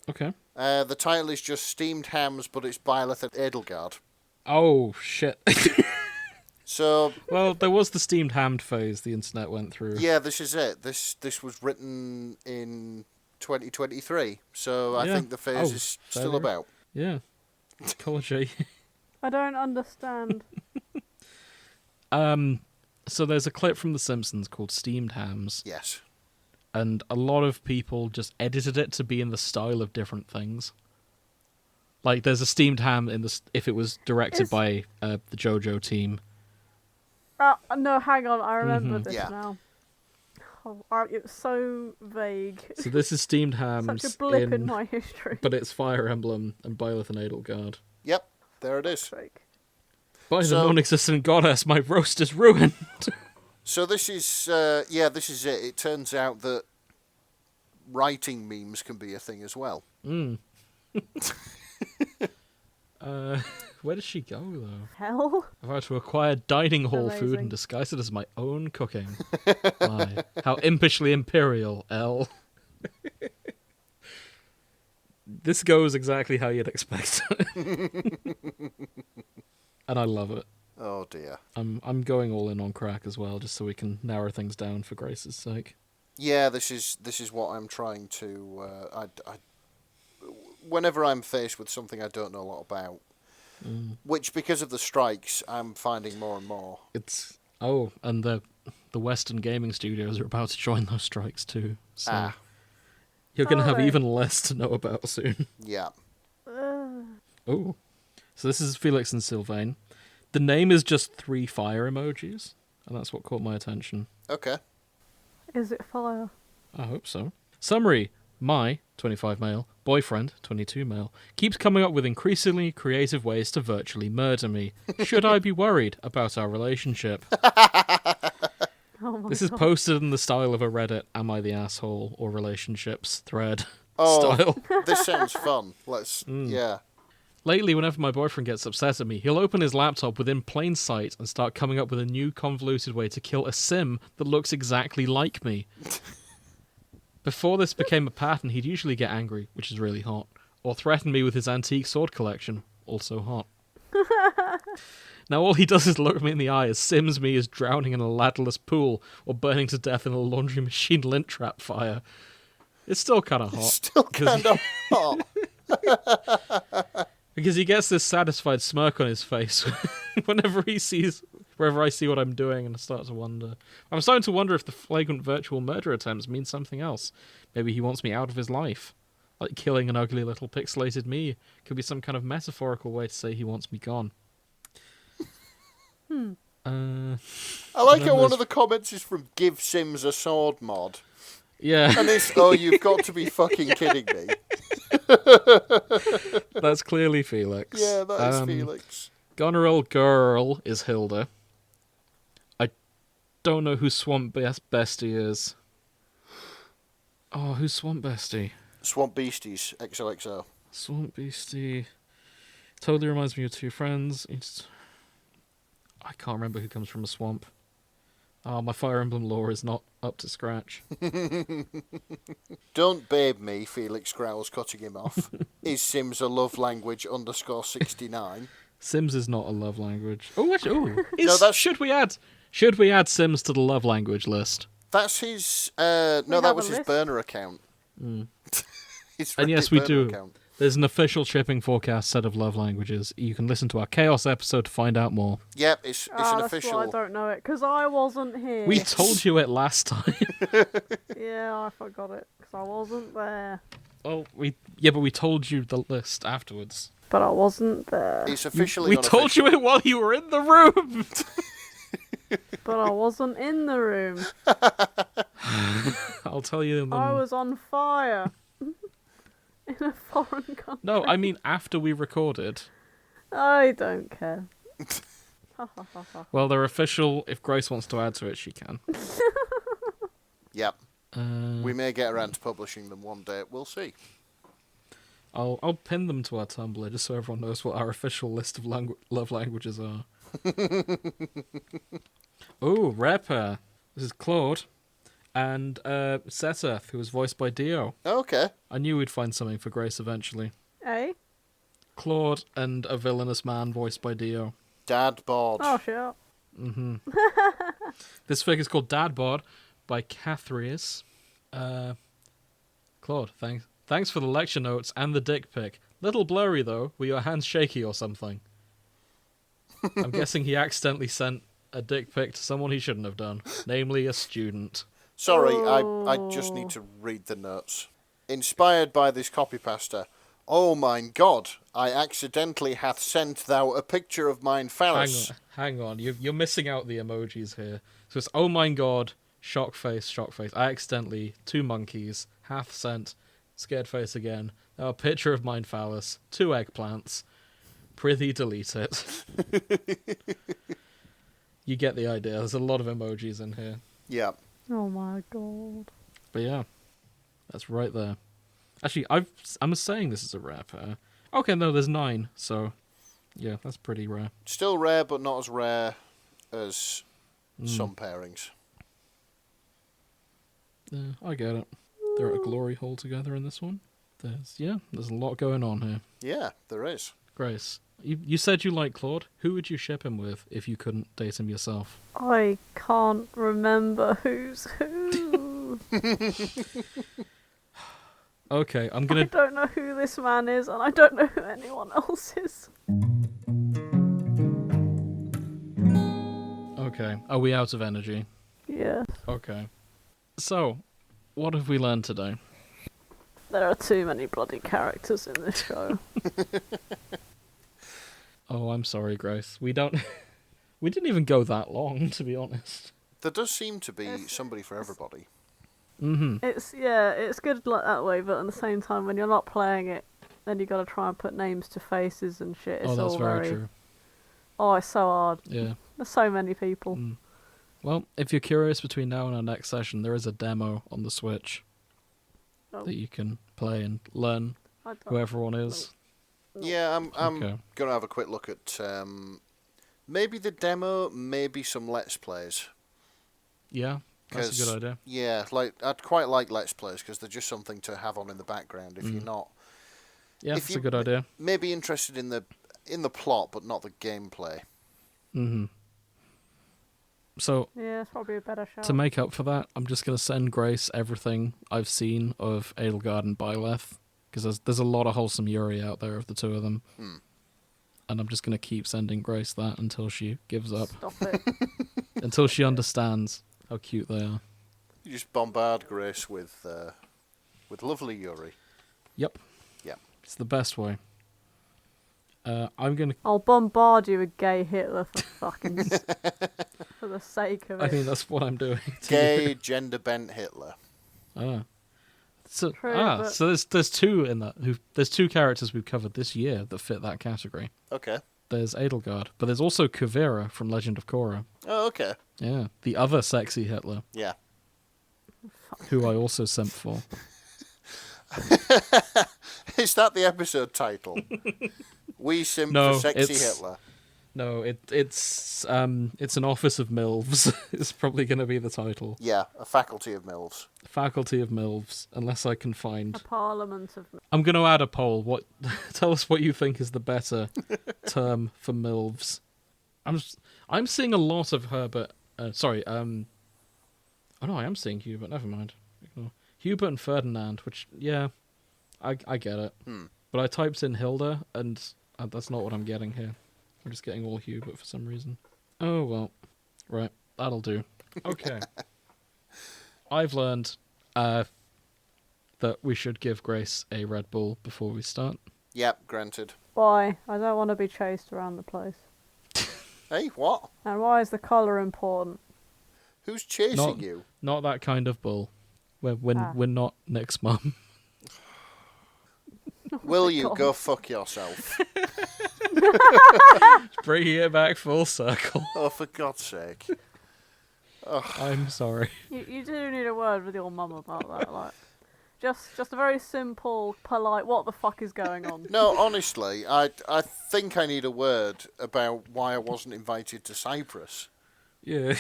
Okay. The title is just Steamed Hams, but it's Byleth and Edelgard. Oh, shit. So, Well, there was the steamed hammed phase the internet went through. yeah, this is it. This was written in 2023, so I Yeah. think the phase Oh, is still there. about. Yeah. Ecology. I don't understand. So there's a clip from The Simpsons called Steamed Hams, Yes. and a lot of people just edited it to be in the style of different things. Like, there's a steamed ham if it was directed Is- by the JoJo team. No, hang on. I remember Mhm. this Yeah. now. Oh, it was so vague. So this is steamed hams, Such a blip in my history. but it's Fire Emblem and Byleth and Edelgard. Yep, there it is. Sake. By the So- non-existent goddess, my roast is ruined. So this is, this is it. It turns out that writing memes can be a thing as well. Where does she go, though? Hell? I've had to acquire dining hall food Amazing. and disguise it as my own cooking. My, how impishly imperial, L. This goes exactly how you'd expect. And I love it. Oh dear. I'm going all in on crack as well, just so we can narrow things down for Grace's sake. Yeah, this is what I'm trying to. Whenever I'm faced with something I don't know a lot about, which because of the strikes, I'm finding more and more. And the Western gaming studios are about to join those strikes too. So you're going to have Are they? even less to know about soon. Yeah. Oh. So this is Felix and Sylvain. The name is just 3 fire emojis, and that's what caught my attention. Okay. Is it fire? I hope so. Summary. My, 25 male, boyfriend, 22 male, keeps coming up with increasingly creative ways to virtually murder me. Should I be worried about our relationship? Oh my This is god. posted in the style of a Reddit Am I the Asshole or Relationships thread Oh. style. This sounds fun. Let's. Yeah. Lately, whenever my boyfriend gets upset at me, he'll open his laptop within plain sight and start coming up with a new convoluted way to kill a sim that looks exactly like me. Before this became a pattern, he'd usually get angry, which is really hot, or threaten me with his antique sword collection, also hot. Now all he does is look me in the eye as sims me as drowning in a ladderless pool or burning to death in a laundry machine lint trap fire. It's still kind of hot. Still kind of hot. Because he gets this satisfied smirk on his face whenever I see what I'm doing, and I start to wonder. I'm starting to wonder if the flagrant virtual murder attempts mean something else. Maybe he wants me out of his life. Like killing an ugly little pixelated me could be some kind of metaphorical way to say he wants me gone. I like then how one there's- of the comments is from Give Sims a Sword mod. Yeah, And it's, oh, you've got to be fucking kidding me. that's clearly Felix. Yeah, that is Felix. Goneril Girl is Hilda. I don't know who Swamp Bestie is. Oh, who's Swamp Bestie? Swamp Beasties, XOXO. Swamp Beastie. Totally reminds me of two friends. I can't remember who comes from a swamp. Oh, my Fire Emblem lore is not up to scratch. Don't babe me, Felix growls, cutting him off. Is Sims a love language _69? Sims is not a love language. Oh, actually, that's- should we add Sims to the love language list? That's his... We no, that have was a his list. burner account. His And yes, Reddit we burner do. account. There's an official shipping forecast set of love languages. You can listen to our Chaos episode to find out more. Yep, it's an That's official... why I don't know it, because I wasn't here. We told you it last time. Yeah, I forgot it, because I wasn't there. Well, but we told you the list afterwards. But I wasn't there. It's officially We told you it while you were in the room. But I wasn't in the room. I'll tell you. I was on fire. In a foreign country. No, I mean after we recorded. I don't care. Ha ha ha ha. Well, they're official. If Grace wants to add to it, she can. Yep. Uh, We may get around to publishing them one day. We'll see. I'll pin them to our Tumblr just so everyone knows what our official list of love languages are. Oh, rare pair. This is Claude and Setheth, who was voiced by Dio. Okay. I knew we'd find something for Grace eventually. Eh? Claude and a villainous man voiced by Dio. Dad bod. Oh, shit. This fig is called Dad Bod by Cathries. Claude, thanks for the lecture notes and the dick pic. Little blurry though. Were your hands shaky or something? I'm guessing he accidentally sent a dick pic to someone he shouldn't have done, namely a student. Sorry, I just need to read the notes. Inspired by this copypasta, oh mine God, I accidentally hath sent thou a picture of mine phallus. Hang on. You're missing out the emojis here. So it's oh my god, shock face. I accidentally, 2 monkeys, hath sent, scared face again. Now a picture of mine phallus, 2 eggplants. Prithee delete it. You get the idea. There's a lot of emojis in here. Yeah. Oh my god. But yeah, that's right there. Actually, I'm saying this is a rare pair. Okay, no, there's 9, so yeah, that's pretty rare. Still rare, but not as rare as some pairings. Yeah, I get it. They're at a glory hole together in this one. There's a lot going on here. Yeah, there is. Grace, you said you like Claude. Who would you ship him with if you couldn't date him yourself? I can't remember who's who. Okay, I'm I gonna. don't know who this man is, and I don't know who anyone else is. Okay, are we out of energy? Yes. Okay. So, what have we learned today? There are too many bloody characters in this show. Oh, I'm sorry, Grace. We didn't even go that long, to be honest. There does seem to be somebody for everybody. It's good like that way, but at the same time, when you're not playing it, then you got to try and put names to faces and shit. It's Oh, that's all very true. Oh, it's so hard. Yeah. There's so many people. Well, if you're curious, between now and our next session, there is a demo on the Switch Oh. that you can play and learn I don't- who everyone is. Yeah, I'm Okay. going to have a quick look at maybe the demo, maybe some Let's Plays. Yeah, that's a 'Cause, good idea. Yeah, like I'd quite like Let's Plays because they're just something to have on in the background if you're not Yeah, if that's you a good idea. maybe interested in the plot but not the gameplay. So, Yeah, it's probably a better show. to make up for that, I'm just going to send Grace everything I've seen of Edelgard and Byleth, because there's a lot of wholesome Yuri out there of the two of them. And I'm just going to keep sending Grace that until she gives up, Stop it. until she understands how cute they are. You just bombard Grace with lovely Yuri. Yep. Yeah. It's the best way. I'm gonna. I'll bombard you with gay Hitler for for the sake of it. I think that's what I'm doing. Gay, gender bent Hitler. Ah. So True, but- so there's two in that. There's two characters we've covered this year that fit that category. Okay. There's Edelgard, but there's also Kuvira from Legend of Korra. Oh, okay. Yeah, the other sexy Hitler, Yeah. who I also simp for. Is that the episode title? We simp No, for sexy it's- Hitler. No, it's an office of Milves. It's probably going to be the title. Yeah, a faculty of Milves. Faculty of Milves, unless I can find. A parliament of. I'm going to add a poll. What? Tell us what you think is the better term for Milves. I'm seeing a lot of Herbert. Sorry. Oh no, I am seeing Hubert. Never mind. Ignore. Hubert and Ferdinand. Which I get it. But I typed in Hilda, and that's not what I'm getting here. I'm just getting all Hubert for some reason. Oh well. Right. That'll do. Okay. I've learned that we should give Grace a Red Bull before we start. Yep, granted. Why? I don't want to be chased around the place. Hey, what? And why is the collar important? Who's chasing you? Not that kind of bull. We're not Nick's mum. Will you God. go fuck yourself? Bringing it back full circle. Oh, for God's sake. I'm sorry. You do need a word with your mum about that, like. Just a very simple, polite, what the fuck is going on? No, honestly, I think I need a word about why I wasn't invited to Cyprus. Yeah.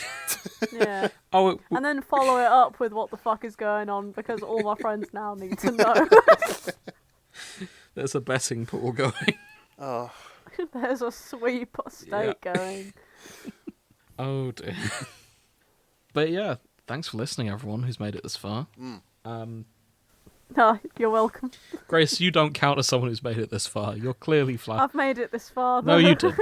Yeah. Oh, And then follow it up with what the fuck is going on, because all my friends now need to know. there's a betting pool going. Oh, There's a sweep state going. Oh dear. But yeah, thanks for listening, everyone who's made it this far. No, you're welcome. Grace, you don't count as someone who's made it this far. You're clearly flat. I've made it this far. No, though. you didn't.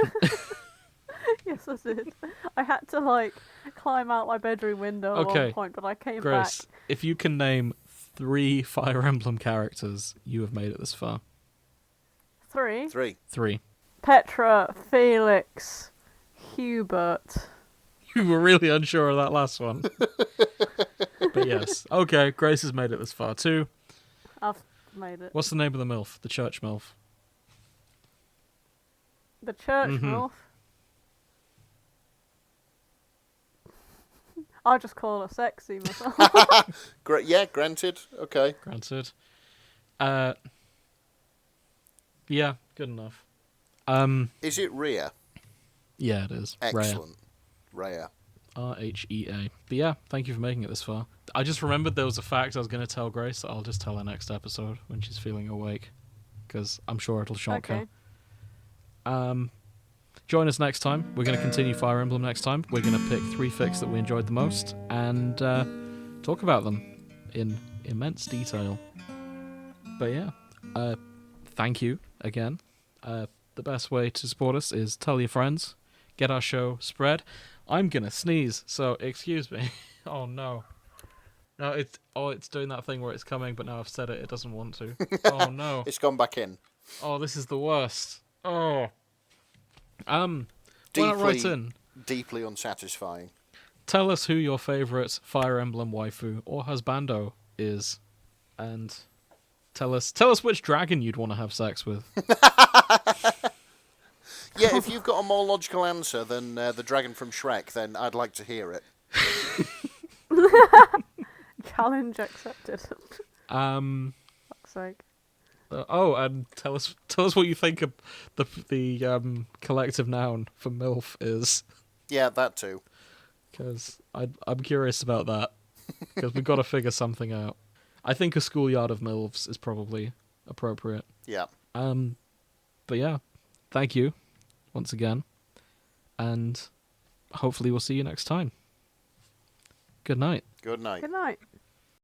Yes, I did. I had to, climb out my bedroom window at Okay. one point, but I came Grace, back. if you can name 3 Fire Emblem characters, you have made it this far. 3. 3. Petra, Felix, Hubert. You were really unsure of that last one. But yes. Okay, Grace has made it this far too. I've made it. What's the name of the MILF? The church MILF. The church Mhm. MILF. I just call her sexy myself. great. Yeah, granted. Okay. Granted. Yeah, good enough. Is it Rhea? Yeah, it is. Excellent. Rhea. Rhea. But yeah, thank you for making it this far. I just remembered there was a fact I was going to tell Grace that I'll just tell her next episode when she's feeling awake, because I'm sure it'll shock Okay. her. Join us next time. We're going to continue Fire Emblem next time. We're going to pick 3 fics that we enjoyed the most and talk about them in immense detail. But yeah, thank you again. The best way to support us is tell your friends, get our show spread. I'm gonna sneeze, so excuse me. Oh no. No, it's doing that thing where it's coming, but now I've said it, it doesn't want to. Oh no. It's gone back in. Oh, this is the worst. Oh. Why not write in? Deeply unsatisfying. Tell us who your favourite Fire Emblem waifu or husbando is, and tell us which dragon you'd want to have sex with. Yeah, if you've got a more logical answer than the dragon from Shrek, then I'd like to hear it. Challenge accepted. Fuck's sake. And tell us what you think of the collective noun for MILF is, Yeah, that too. because I'm curious about that, because we've got to figure something out. I think a schoolyard of MILFs is probably appropriate. Yeah. But yeah, thank you once again, and hopefully we'll see you next time. Good night. Good night. Good night.